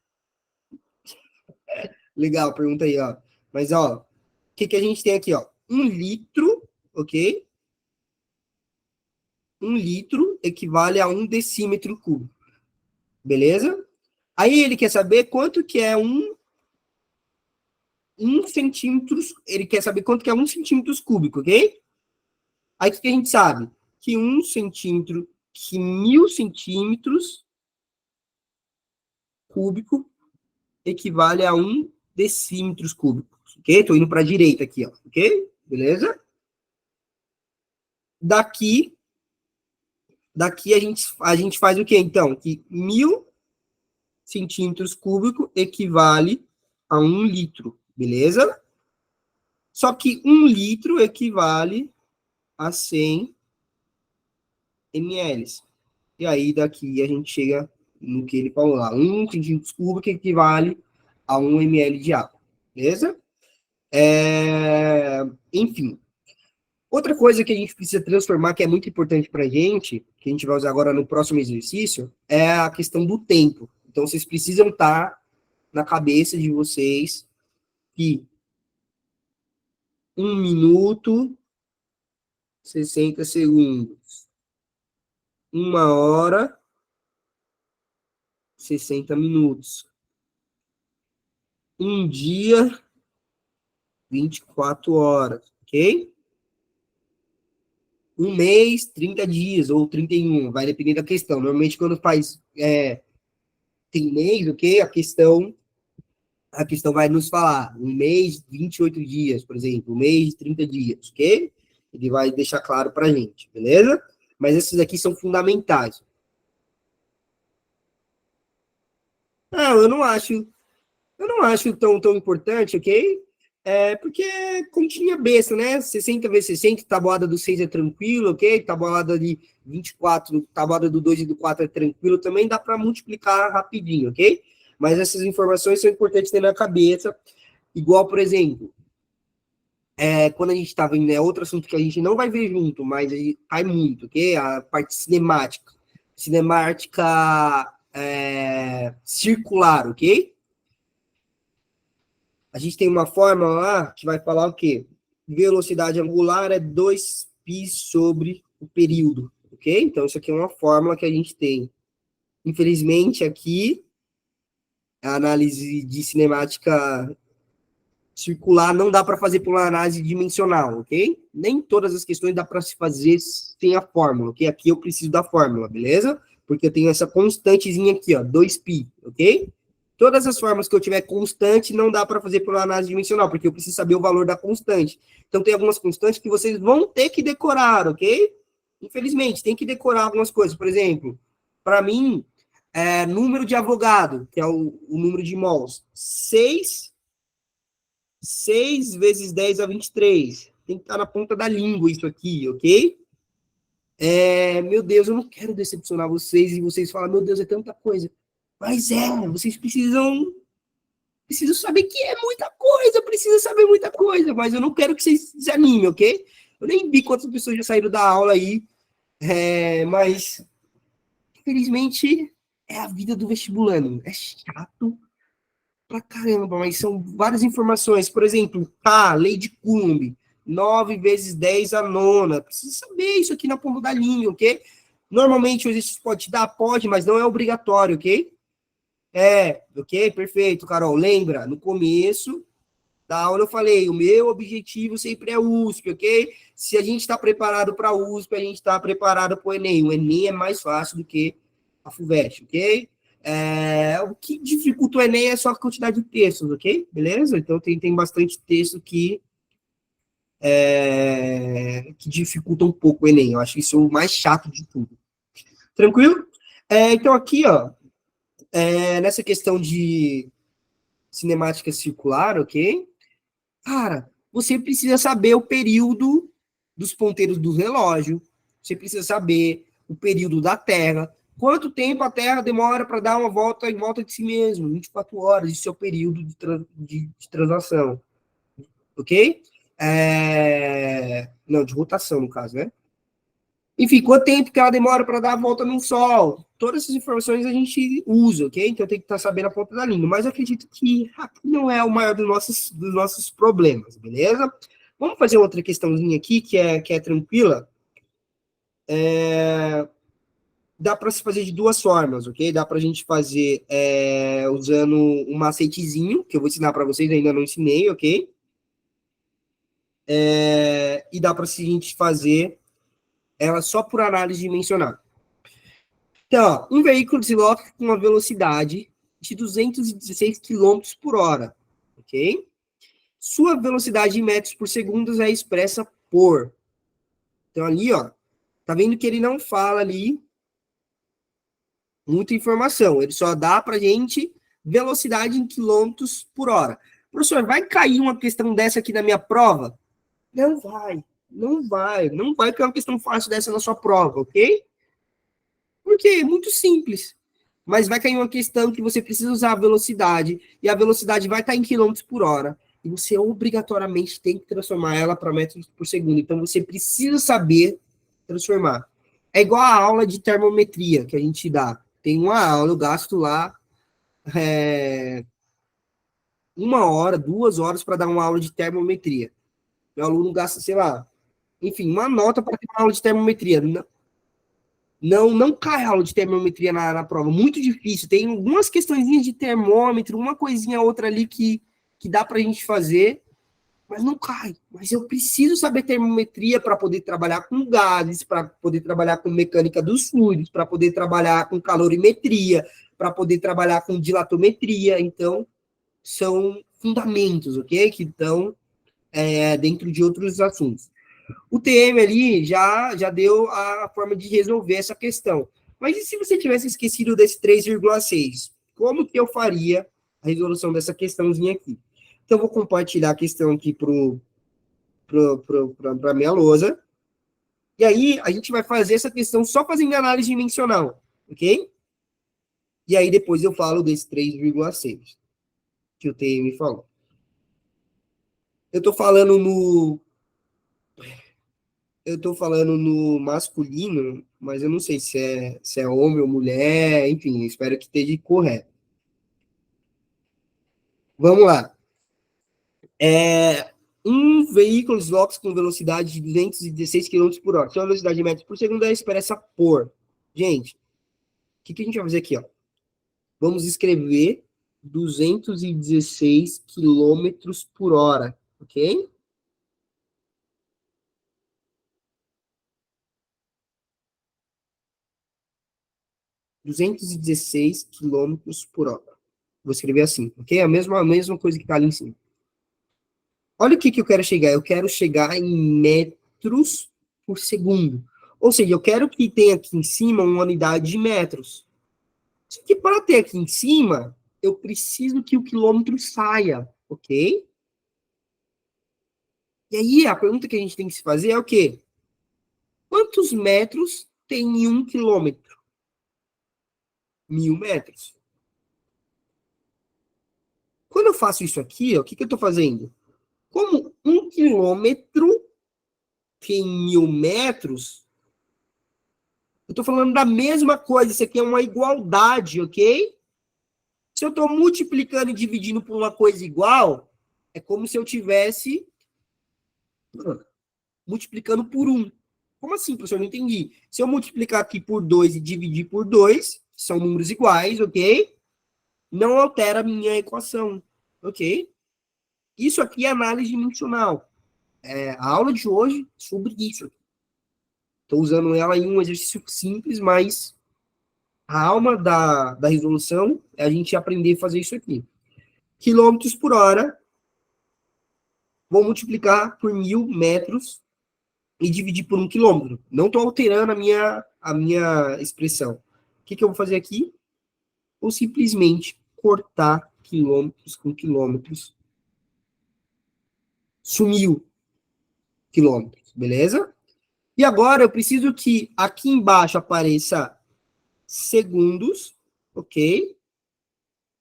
Legal, pergunta aí, ó. Mas, ó, o que a gente tem aqui, ó? 1 litro, ok? 1 litro equivale a 1 decímetro cúbico. Beleza? Aí ele quer saber quanto que é 1 centímetros, ele quer saber quanto que é 1 centímetros cúbico, ok? Aí o que a gente sabe? Que 1 centímetro, que 1.000 centímetros cúbico equivale a 1 decímetros cúbicos, ok? Estou indo para a direita aqui, ó, ok? Beleza? Daqui a gente faz o quê, então? Que 1.000 centímetros cúbicos equivale a 1 litro, beleza? Só que 1 litro equivale a 100 ml. E aí, daqui a gente chega no que ele falou lá. 1 centímetro cúbico equivale a 1 ml de água, beleza? Enfim. Outra coisa que a gente precisa transformar, que é muito importante para a gente, que a gente vai usar agora no próximo exercício, é a questão do tempo. Então, vocês precisam estar na cabeça de vocês que 1 minuto, 60 segundos, 1 hora, 60 minutos. Um dia, 24 horas, ok? Um mês, 30 dias, ou 31, vai depender da questão. Normalmente, quando tem mês, ok? A questão vai nos falar um mês, 28 dias, por exemplo, um mês, 30 dias, ok? Ele vai deixar claro para a gente, beleza? Mas esses aqui são fundamentais. Não, eu não acho tão importante, ok? Porque é continha besta, né? 60 vezes 60, tabuada do 6 é tranquilo, ok? Tabuada de 24, tabuada do 2 e do 4 é tranquilo, também dá para multiplicar rapidinho, ok? Mas essas informações são importantes ter na cabeça, igual, por exemplo, quando a gente está vendo, outro assunto que a gente não vai ver junto, mas cai muito, ok? A parte cinemática. Cinemática circular, ok? A gente tem uma fórmula lá que vai falar o quê? Velocidade angular é 2π sobre o período, ok? Então, isso aqui é uma fórmula que a gente tem. Infelizmente, aqui, a análise de cinemática circular não dá para fazer por uma análise dimensional, ok? Nem todas as questões dá para se fazer sem a fórmula, ok? Aqui eu preciso da fórmula, beleza? Porque eu tenho essa constantezinha aqui, ó, 2π, ok? Todas as formas que eu tiver constante não dá para fazer por uma análise dimensional, porque eu preciso saber o valor da constante. Então, tem algumas constantes que vocês vão ter que decorar, ok? Infelizmente, tem que decorar algumas coisas. Por exemplo, para mim, número de Avogadro, que é o número de mols, 6 vezes 10 a 23. Tem que estar na ponta da língua isso aqui, ok? Meu Deus, eu não quero decepcionar vocês e vocês falam, meu Deus, é tanta coisa. Mas vocês precisam saber que é muita coisa, precisa saber muita coisa, mas eu não quero que vocês desanimem, ok? Eu nem vi quantas pessoas já saíram da aula aí, mas infelizmente, é a vida do vestibulando. É chato pra caramba, mas são várias informações. Por exemplo, lei de Coulomb, 9 vezes 10 a nona. Precisa saber isso aqui na ponta da língua, ok? Normalmente o exercício pode te dar? Pode, mas não é obrigatório, ok? Ok? Perfeito, Carol. Lembra, no começo da aula eu falei, o meu objetivo sempre é USP, ok? Se a gente está preparado para a USP, a gente está preparado para o Enem. O Enem é mais fácil do que a FUVEST, ok? O que dificulta o Enem é só a quantidade de textos, ok? Beleza? Então tem bastante texto que dificulta um pouco o Enem. Eu acho isso o mais chato de tudo. Tranquilo? Então aqui, ó, nessa questão de cinemática circular, ok? Cara, você precisa saber o período dos ponteiros do relógio, você precisa saber o período da Terra, quanto tempo a Terra demora para dar uma volta em volta de si mesmo, 24 horas, isso é o período de translação, ok? Não, de rotação, no caso, né? Enfim, quanto tempo que ela demora para dar a volta no Sol? Todas essas informações a gente usa, ok? Então tem que estar sabendo a ponta da língua. Mas eu acredito que não é o maior dos nossos problemas, beleza? Vamos fazer outra questãozinha aqui, que é tranquila. Dá para se fazer de duas formas, ok? Dá para a gente fazer usando um macetezinho, que eu vou ensinar para vocês, ainda não ensinei, ok? E dá para a gente fazer ela só por análise dimensional. Então, ó, um veículo desloca com uma velocidade de 216 quilômetros por hora, ok? Sua velocidade em metros por segundo é expressa por. Então, ali, ó, tá vendo que ele não fala ali muita informação, ele só dá pra gente velocidade em quilômetros por hora. Professor, vai cair uma questão dessa aqui na minha prova? Não vai, não vai cair uma questão fácil dessa na sua prova, ok? Porque é muito simples. Mas vai cair uma questão que você precisa usar a velocidade, e a velocidade vai estar em quilômetros por hora, e você obrigatoriamente tem que transformar ela para metros por segundo. Então você precisa saber transformar. É igual a aula de termometria que a gente dá. Tem uma aula, eu gasto lá 1 hora, 2 horas para dar uma aula de termometria. O aluno gasta, sei lá, enfim, uma nota para ter uma aula de termometria. Não cai aula de termometria na prova, muito difícil. Tem algumas questõezinhas de termômetro, uma coisinha outra ali que dá para a gente fazer, mas não cai. Mas eu preciso saber termometria para poder trabalhar com gases, para poder trabalhar com mecânica dos fluidos, para poder trabalhar com calorimetria, para poder trabalhar com dilatometria. Então, são fundamentos, ok? Que estão dentro de outros assuntos. O TM ali já deu a forma de resolver essa questão. Mas e se você tivesse esquecido desse 3,6? Como que eu faria a resolução dessa questãozinha aqui? Então, eu vou compartilhar a questão aqui para a minha lousa. E aí, a gente vai fazer essa questão só fazendo análise dimensional, ok? E aí, depois eu falo desse 3,6 que o TM falou. Eu estou falando masculino, mas eu não sei se é homem ou mulher, enfim, espero que esteja correto. Vamos lá. Um veículo desloca com velocidade de 216 km por hora. Sua velocidade de metros por segundo é expressa por. Gente, o que a gente vai fazer aqui? Ó? Vamos escrever 216 quilômetros por hora, ok? (216 km por hora). Vou escrever assim, ok? A mesma coisa que está ali em cima. Olha o que eu quero chegar. Eu quero chegar em metros por segundo. Ou seja, eu quero que tenha aqui em cima uma unidade de metros. Só que para ter aqui em cima, eu preciso que o quilômetro saia, ok? E aí, a pergunta que a gente tem que se fazer é o quê? Quantos metros tem em 1 quilômetro? 1.000 metros. Quando eu faço isso aqui, ó, o que eu estou fazendo? Como 1 quilômetro tem 1.000 metros, eu estou falando da mesma coisa, isso aqui é uma igualdade, ok? Se eu estou multiplicando e dividindo por uma coisa igual, é como se eu tivesse multiplicando por 1. Como assim, professor? Não entendi. Se eu multiplicar aqui por 2 e dividir por 2, são números iguais, ok? Não altera a minha equação, ok? Isso aqui é análise dimensional. A aula de hoje é sobre isso. Estou usando ela em um exercício simples, mas a alma da resolução é a gente aprender a fazer isso aqui. Quilômetros por hora, vou multiplicar por 1.000 metros e dividir por 1 quilômetro. Não estou alterando a minha expressão. O que eu vou fazer aqui? Vou simplesmente cortar quilômetros com quilômetros. Sumiu quilômetros, beleza? E agora eu preciso que aqui embaixo apareça segundos, ok?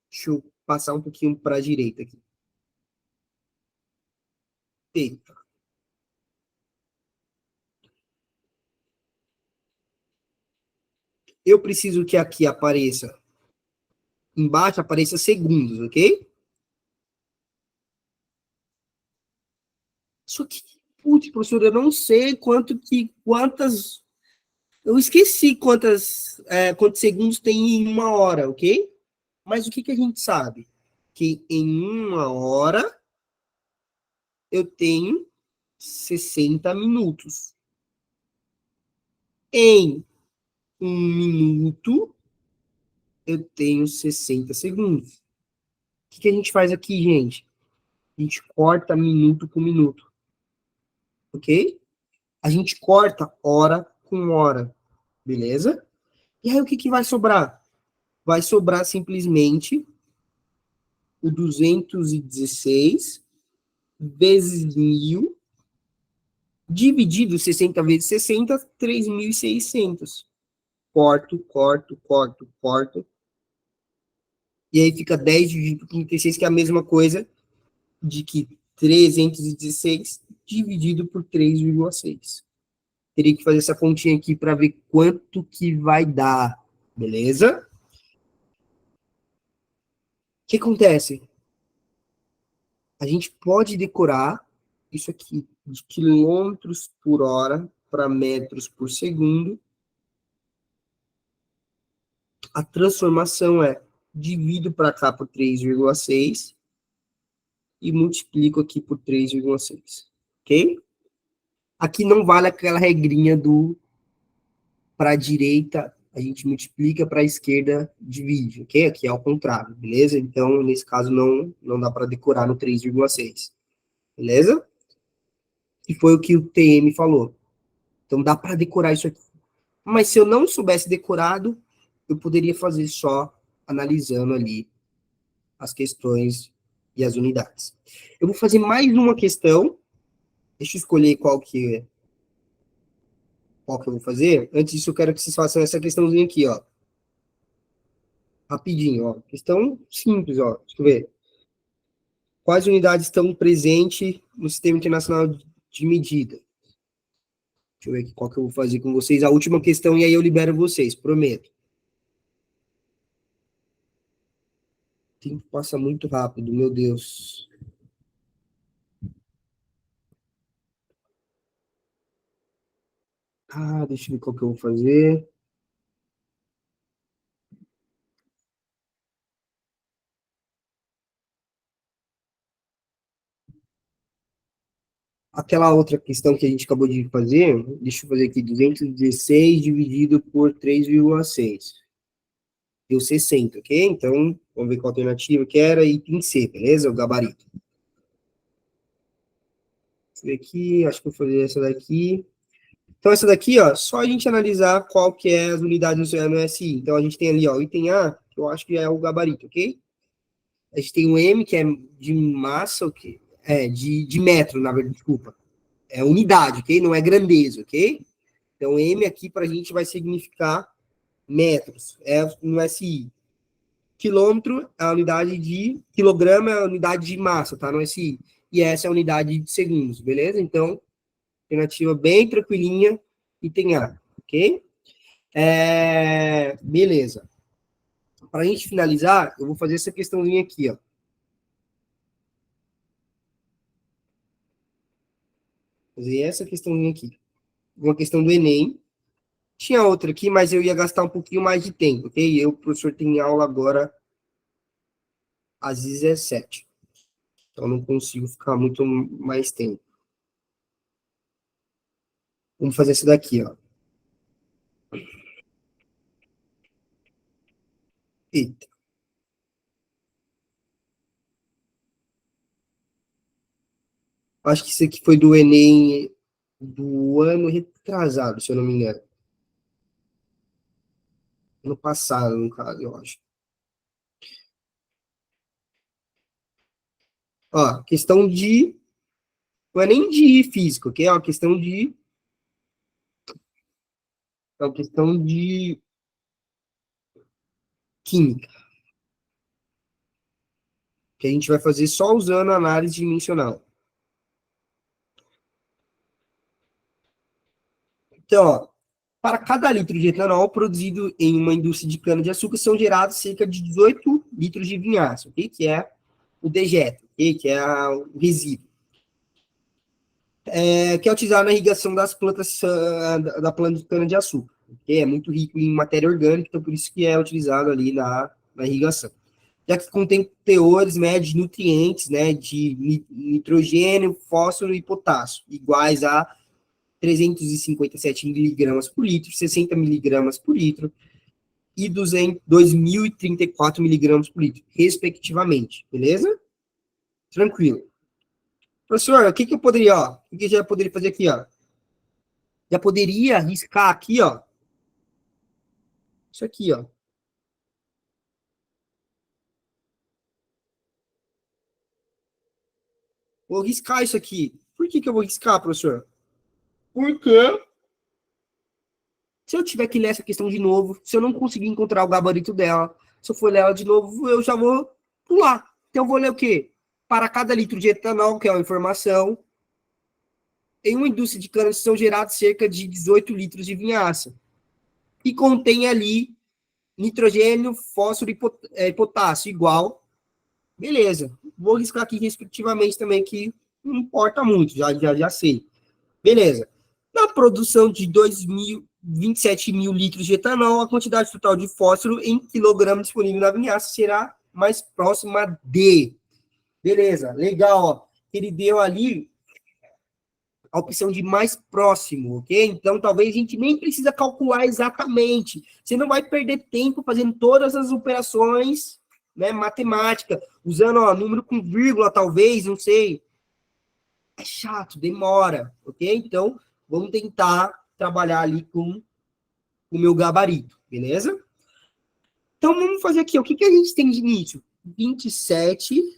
Deixa eu passar um pouquinho para a direita aqui. Eita. Eu preciso que aqui apareça, embaixo apareça segundos, ok? Só que, putz, professor, eu não sei quantas, eu esqueci quantos segundos tem em uma hora, ok? Mas o que a gente sabe? Que em uma hora eu tenho 60 minutos. Em um minuto, eu tenho 60 segundos. O que a gente faz aqui, gente? A gente corta minuto com minuto. Ok? A gente corta hora com hora. Beleza? E aí, o que vai sobrar? Vai sobrar simplesmente o 216 vezes 1.000, dividido 60 vezes 60, 3.600. Corto, corto, corto, corto. E aí fica 10 dividido por 36, que é a mesma coisa de que 316 dividido por 3,6. Teria que fazer essa continha aqui para ver quanto que vai dar, beleza? O que acontece? A gente pode decorar isso aqui de quilômetros por hora para metros por segundo. A transformação é divido para cá por 3,6 e multiplico aqui por 3,6, ok? Aqui não vale aquela regrinha do para a direita, a gente multiplica, para a esquerda, divide, ok? Aqui é ao contrário, beleza? Então, nesse caso, não dá para decorar no 3,6, beleza? E foi o que o TM falou. Então, dá para decorar isso aqui. Mas se eu não soubesse decorado, eu poderia fazer só analisando ali as questões e as unidades. Eu vou fazer mais uma questão. Deixa eu escolher qual que eu vou fazer. Antes disso, eu quero que vocês façam essa questãozinha aqui, ó. Rapidinho, ó. Questão simples, ó. Deixa eu ver. Quais unidades estão presentes no Sistema Internacional de Medida? Deixa eu ver aqui qual que eu vou fazer com vocês. A última questão, e aí eu libero vocês, prometo. O tempo passa muito rápido, meu Deus. Deixa eu ver qual que eu vou fazer. Aquela outra questão que a gente acabou de fazer, deixa eu fazer aqui, 216 dividido por 3,6. Deu 60, ok? Então, vamos ver qual alternativa que era, item C, beleza? O gabarito. Deixa eu ver aqui, acho que eu vou fazer essa daqui. Então, essa daqui, ó, só a gente analisar qual que é as unidades no SI. Então, a gente tem ali, ó, o item A, que eu acho que é o gabarito, ok? A gente tem o M, que é de massa, o que de metro, na verdade, desculpa. É unidade, ok? Não é grandeza, ok? Então, M aqui para a gente vai significar metros, é no SI. Quilômetro é a unidade de... Quilograma é a unidade de massa, tá? No SI. E essa é a unidade de segundos, beleza? Então, alternativa bem tranquilinha, item A, ok? Beleza. Para a gente finalizar, eu vou fazer essa questãozinha aqui, ó. Fazer essa questãozinha aqui. Uma questão do Enem. Tinha outra aqui, mas eu ia gastar um pouquinho mais de tempo, ok? O professor tem aula agora às 17. Então, não consigo ficar muito mais tempo. Vamos fazer essa daqui, ó. Eita. Acho que isso aqui foi do Enem do ano retrasado, se eu não me engano. Ano passado, no caso, eu acho. Ó, questão de... Não é nem de física, ok? É uma questão de... É uma questão de química. Que a gente vai fazer só usando análise dimensional. Então, ó, para cada litro de etanol produzido em uma indústria de cana-de-açúcar, são gerados cerca de 18 litros de vinhaça, okay? Que é o dejeto, okay? Que é o resíduo. Que é utilizado na irrigação das plantas, da planta de cana-de-açúcar. Okay? É muito rico em matéria orgânica, então por isso que é utilizado ali na irrigação. Já que contém teores médios de nutrientes, né, de nitrogênio, fósforo e potássio, iguais a 357 miligramas por litro, 60 miligramas por litro e 2.034 miligramas por litro, respectivamente. Beleza? Tranquilo. Professor, o que eu poderia, ó? O que eu já poderia fazer aqui, ó? Já poderia riscar aqui, ó. Isso aqui, ó. Vou riscar isso aqui. Por que eu vou riscar, professor? Porque se eu tiver que ler essa questão de novo, se eu não conseguir encontrar o gabarito dela, se eu for ler ela de novo, eu já vou pular. Então eu vou ler o quê? Para cada litro de etanol, que é uma informação, em uma indústria de cana são gerados cerca de 18 litros de vinhaça, e contém ali nitrogênio, fósforo e potássio, igual. Beleza. Vou riscar aqui respectivamente também, que não importa muito, já sei. Beleza. Na produção de 27 mil litros de etanol, a quantidade total de fósforo em quilograma disponível na vinhaça será mais próxima de. Beleza, legal, ó. Ele deu ali a opção de mais próximo, ok? Então, talvez a gente nem precisa calcular exatamente. Você não vai perder tempo fazendo todas as operações, né, matemática, usando, ó, número com vírgula, talvez, não sei. É chato, demora, ok? Então, vamos tentar trabalhar ali com o meu gabarito, beleza? Então, vamos fazer aqui, ó. O que a gente tem de início? 27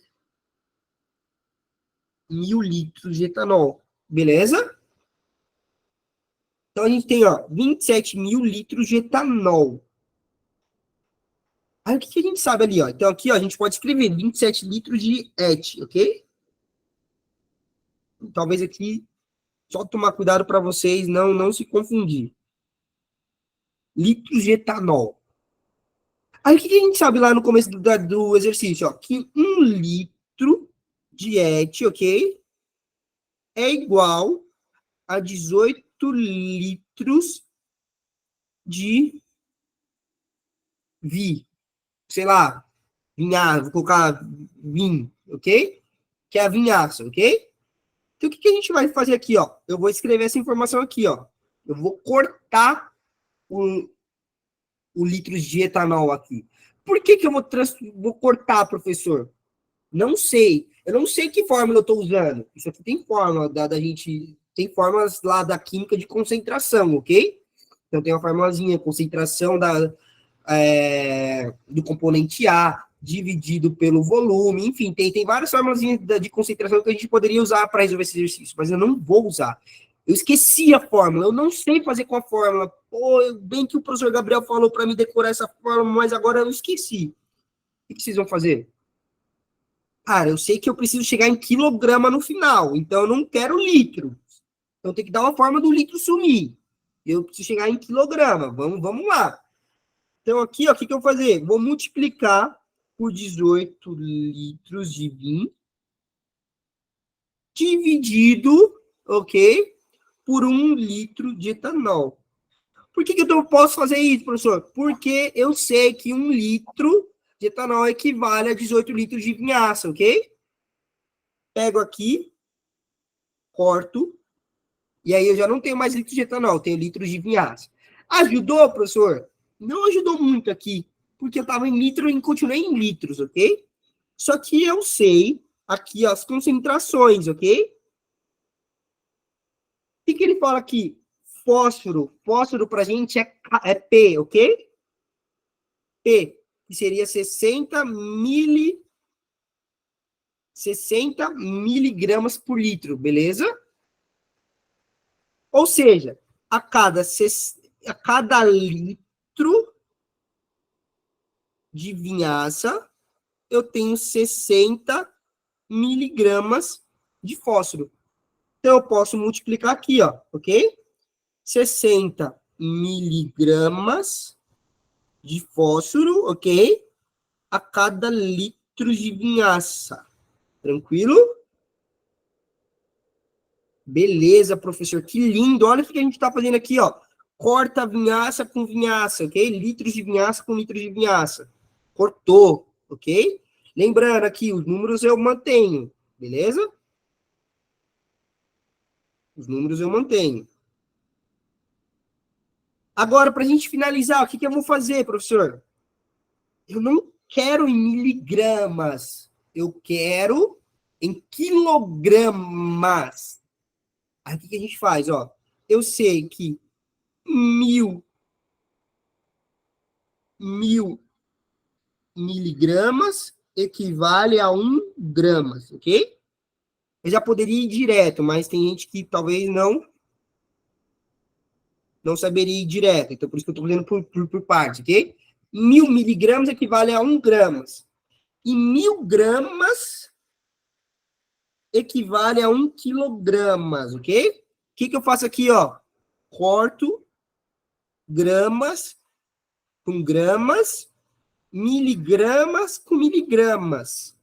mil litros de etanol, beleza? Então, a gente tem, ó, 27 mil litros de etanol. Aí, o que a gente sabe ali, ó? Então, aqui, ó, a gente pode escrever 27 litros de et, ok? Talvez aqui, só tomar cuidado para vocês não se confundir. Litros de etanol. Aí, o que a gente sabe lá no começo do exercício, ó? Que 1 litro de et, ok? É igual a 18 litros de sei lá, vinhaça, vou colocar vinho, ok? Que é a vinhaça, ok? Então, o que a gente vai fazer aqui, ó? Eu vou escrever essa informação aqui, ó. Eu vou cortar o litros de etanol aqui. Por que eu vou cortar, professor? Não sei. Eu não sei que fórmula eu estou usando. Isso aqui tem fórmula da gente... Tem fórmulas lá da química de concentração, ok? Então, tem uma formulazinha, concentração do componente A, dividido pelo volume, enfim, tem várias fórmulas de concentração que a gente poderia usar para resolver esse exercício, mas eu não vou usar. Eu esqueci a fórmula, eu não sei fazer com a fórmula. Pô, bem que o professor Gabriel falou para mim decorar essa fórmula, mas agora eu esqueci. O que vocês vão fazer? Cara, eu sei que eu preciso chegar em quilograma no final, então eu não quero litro. Então tem que dar uma forma do litro sumir. Eu preciso chegar em quilograma. Vamos lá. Então, aqui, ó, o que eu vou fazer? Vou multiplicar por 18 litros de vinho, dividido, ok, por 1 litro de etanol. Por que eu não posso fazer isso, professor? Porque eu sei que 1 litro de etanol equivale a 18 litros de vinhaça, ok? Pego aqui, corto, e aí eu já não tenho mais litros de etanol, tenho litros de vinhaça. Ajudou, professor? Não ajudou muito aqui, porque eu estava em litro e continuei em litros, ok? Só que eu sei aqui as concentrações, ok? O que ele fala aqui? Fósforo. Fósforo pra gente é P, ok? P, que seria 60 miligramas por litro, beleza? Ou seja, a cada litro de vinhaça, eu tenho 60 miligramas de fósforo. Então, eu posso multiplicar aqui, ó, ok? 60 miligramas de fósforo, ok? A cada litro de vinhaça. Tranquilo? Beleza, professor. Que lindo. Olha o que a gente está fazendo aqui, ó. Corta vinhaça com vinhaça, ok? Litros de vinhaça com litros de vinhaça. Cortou, ok? Lembrando aqui, os números eu mantenho, beleza? Os números eu mantenho. Agora, para a gente finalizar, o que eu vou fazer, professor? Eu não quero em miligramas. Eu quero em quilogramas. Aí o que a gente faz, ó? Eu sei que mil miligramas equivale a 1 gramas, ok? Eu já poderia ir direto, mas tem gente que talvez não saberia ir direto. Então, por isso que eu estou fazendo por parte, ok? 1000 miligramas equivale a 1 gramas. E 1000 gramas equivale a 1 quilogramas, ok? O que eu faço aqui, ó? Corto gramas com gramas, miligramas com miligramas.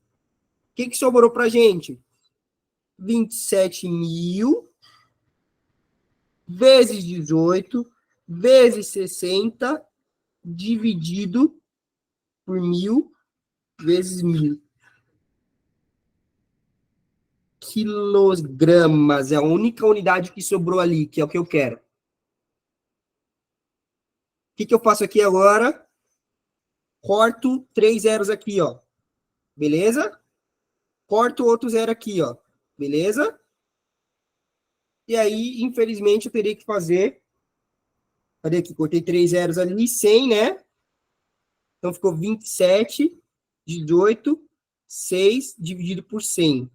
O que sobrou pra gente? 27.000 vezes 18 vezes 60 dividido por 1000 vezes 1000. Quilogramas é a única unidade que sobrou ali, que é o que eu quero. O que eu faço aqui agora? Corto 3 zeros aqui, ó. Beleza? Corto outro zero aqui, ó. Beleza? E aí, infelizmente, eu teria que fazer... Cadê aqui? Cortei 3 zeros ali, 100, né? Então, ficou 27, 18, 6 dividido por 100.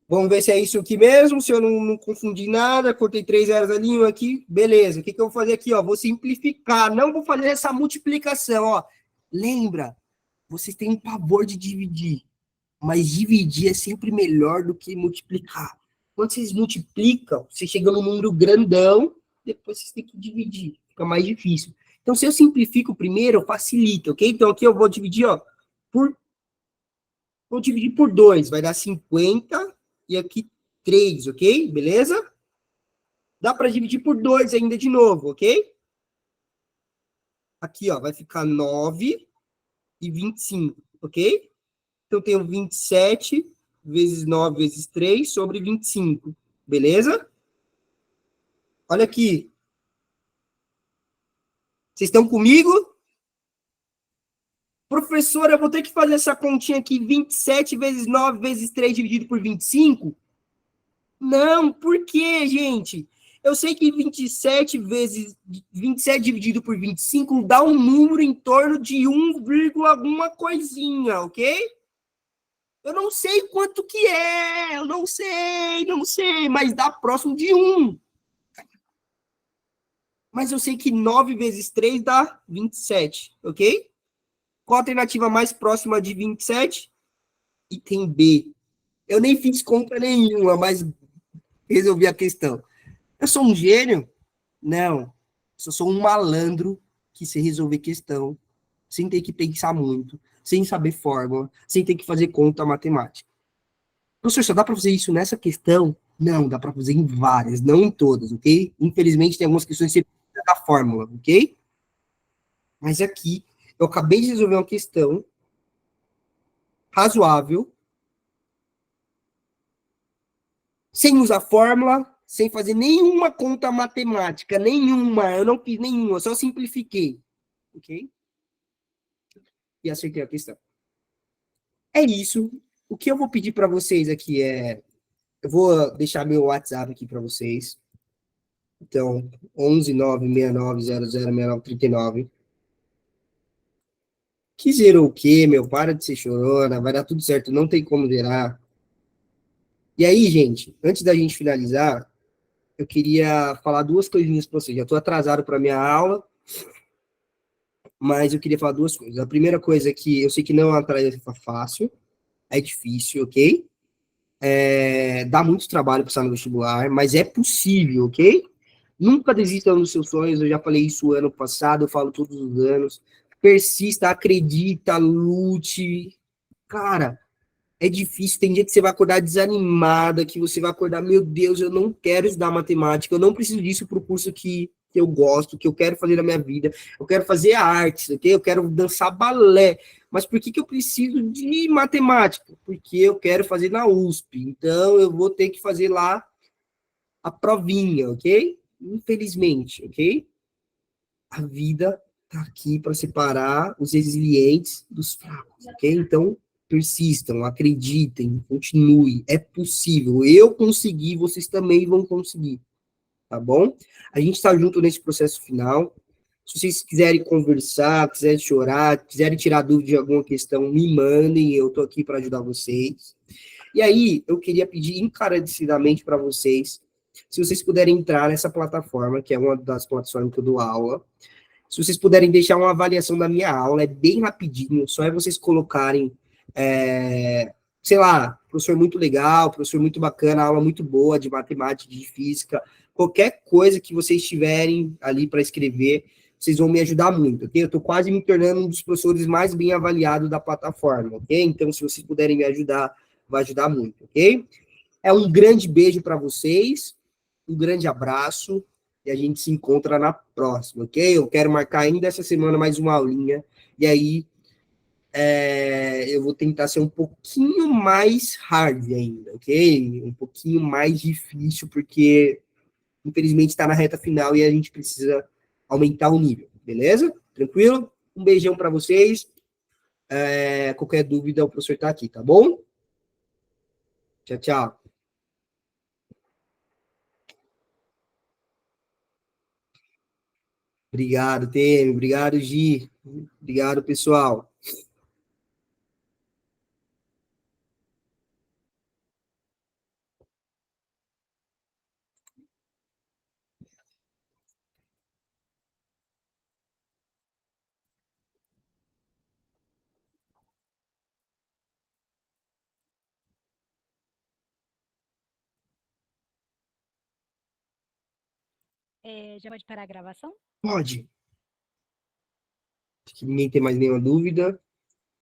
Vamos ver se é isso aqui mesmo, se eu não confundi nada. Cortei 3 zeros ali, um aqui. Beleza. O que eu vou fazer aqui, ó? Vou simplificar. Não vou fazer essa multiplicação, ó. Lembra, vocês têm um pavor de dividir. Mas dividir é sempre melhor do que multiplicar. Quando vocês multiplicam, você chega num número grandão, depois vocês têm que dividir. Fica mais difícil. Então, se eu simplifico primeiro, facilita, ok? Então, aqui eu vou dividir, ó, vou dividir por 2, vai dar 50, e aqui 3, ok? Beleza? Dá para dividir por 2 ainda de novo, ok? Aqui, ó, vai ficar 9 e 25, ok? Então, eu tenho 27 vezes 9 vezes 3 sobre 25, beleza? Olha aqui. Vocês estão comigo? Professora, eu vou ter que fazer essa continha aqui, 27 vezes 9 vezes 3 dividido por 25? Não, por quê, gente? Eu sei que 27 dividido por 25 dá um número em torno de 1, alguma coisinha, ok? Eu não sei quanto que é, eu não sei, mas dá próximo de 1. Mas eu sei que 9 vezes 3 dá 27, ok? Qual a alternativa mais próxima de 27? Item B. Eu nem fiz conta nenhuma, mas resolvi a questão. Eu sou um gênio? Não. Eu só sou um malandro que sei resolver questão, sem ter que pensar muito, sem saber fórmula, sem ter que fazer conta matemática. Professor, só dá para fazer isso nessa questão? Não, dá para fazer em várias, não em todas, ok? Infelizmente, tem algumas questões que você precisa da fórmula, ok? Mas aqui, eu acabei de resolver uma questão razoável, sem usar fórmula, sem fazer nenhuma conta matemática, nenhuma, eu não fiz nenhuma, só simplifiquei, ok? E acertei a questão. É isso. O que eu vou pedir para vocês aqui é, eu vou deixar meu WhatsApp aqui para vocês. Então, 11 969 00 69 39. Que zerou o quê, meu? Para de ser chorona, vai dar tudo certo, não tem como zerar. E aí, gente, antes da gente finalizar, eu queria falar duas coisinhas para vocês. Já estou atrasado para minha aula, mas eu queria falar duas coisas. A primeira coisa é que eu sei que não é uma tarefa fácil, é difícil, ok? Dá muito trabalho passar no vestibular, mas é possível, ok? Nunca desistam dos seus sonhos, eu já falei isso ano passado, eu falo todos os anos. Persista, acredita, lute. Cara, é difícil, tem dia que você vai acordar desanimada, que você vai acordar, meu Deus, eu não quero estudar matemática, eu não preciso disso para o curso que eu gosto, que eu quero fazer na minha vida, eu quero fazer artes, ok? Eu quero dançar balé, mas por que eu preciso de matemática? Porque eu quero fazer na USP, então eu vou ter que fazer lá a provinha, ok? Infelizmente, ok? A vida tá aqui para separar os resilientes dos fracos, ok? Então, persistam, acreditem, continue, é possível. Eu consegui, vocês também vão conseguir, tá bom? A gente está junto nesse processo final. Se vocês quiserem conversar, quiserem chorar, quiserem tirar dúvida de alguma questão, me mandem, eu tô aqui para ajudar vocês. E aí, eu queria pedir encarecidamente para vocês, se vocês puderem entrar nessa plataforma, que é uma das plataformas que eu dou aula, se vocês puderem deixar uma avaliação da minha aula, é bem rapidinho, só é vocês colocarem, sei lá, professor muito legal, professor muito bacana, aula muito boa de matemática, de física, qualquer coisa que vocês tiverem ali para escrever, vocês vão me ajudar muito, ok? Eu estou quase me tornando um dos professores mais bem avaliados da plataforma, ok? Então, se vocês puderem me ajudar, vai ajudar muito, ok? É um grande beijo para vocês, um grande abraço, e a gente se encontra na próxima, ok? Eu quero marcar ainda essa semana mais uma aulinha, e aí eu vou tentar ser um pouquinho mais hard ainda, ok? Um pouquinho mais difícil, porque infelizmente está na reta final e a gente precisa aumentar o nível, beleza? Tranquilo? Um beijão para vocês. Qualquer dúvida, o professor está aqui, tá bom? Tchau, tchau. Obrigado, Temi. Obrigado, Gi. Obrigado, pessoal. Já pode parar a gravação? Pode. Acho que ninguém tem mais nenhuma dúvida.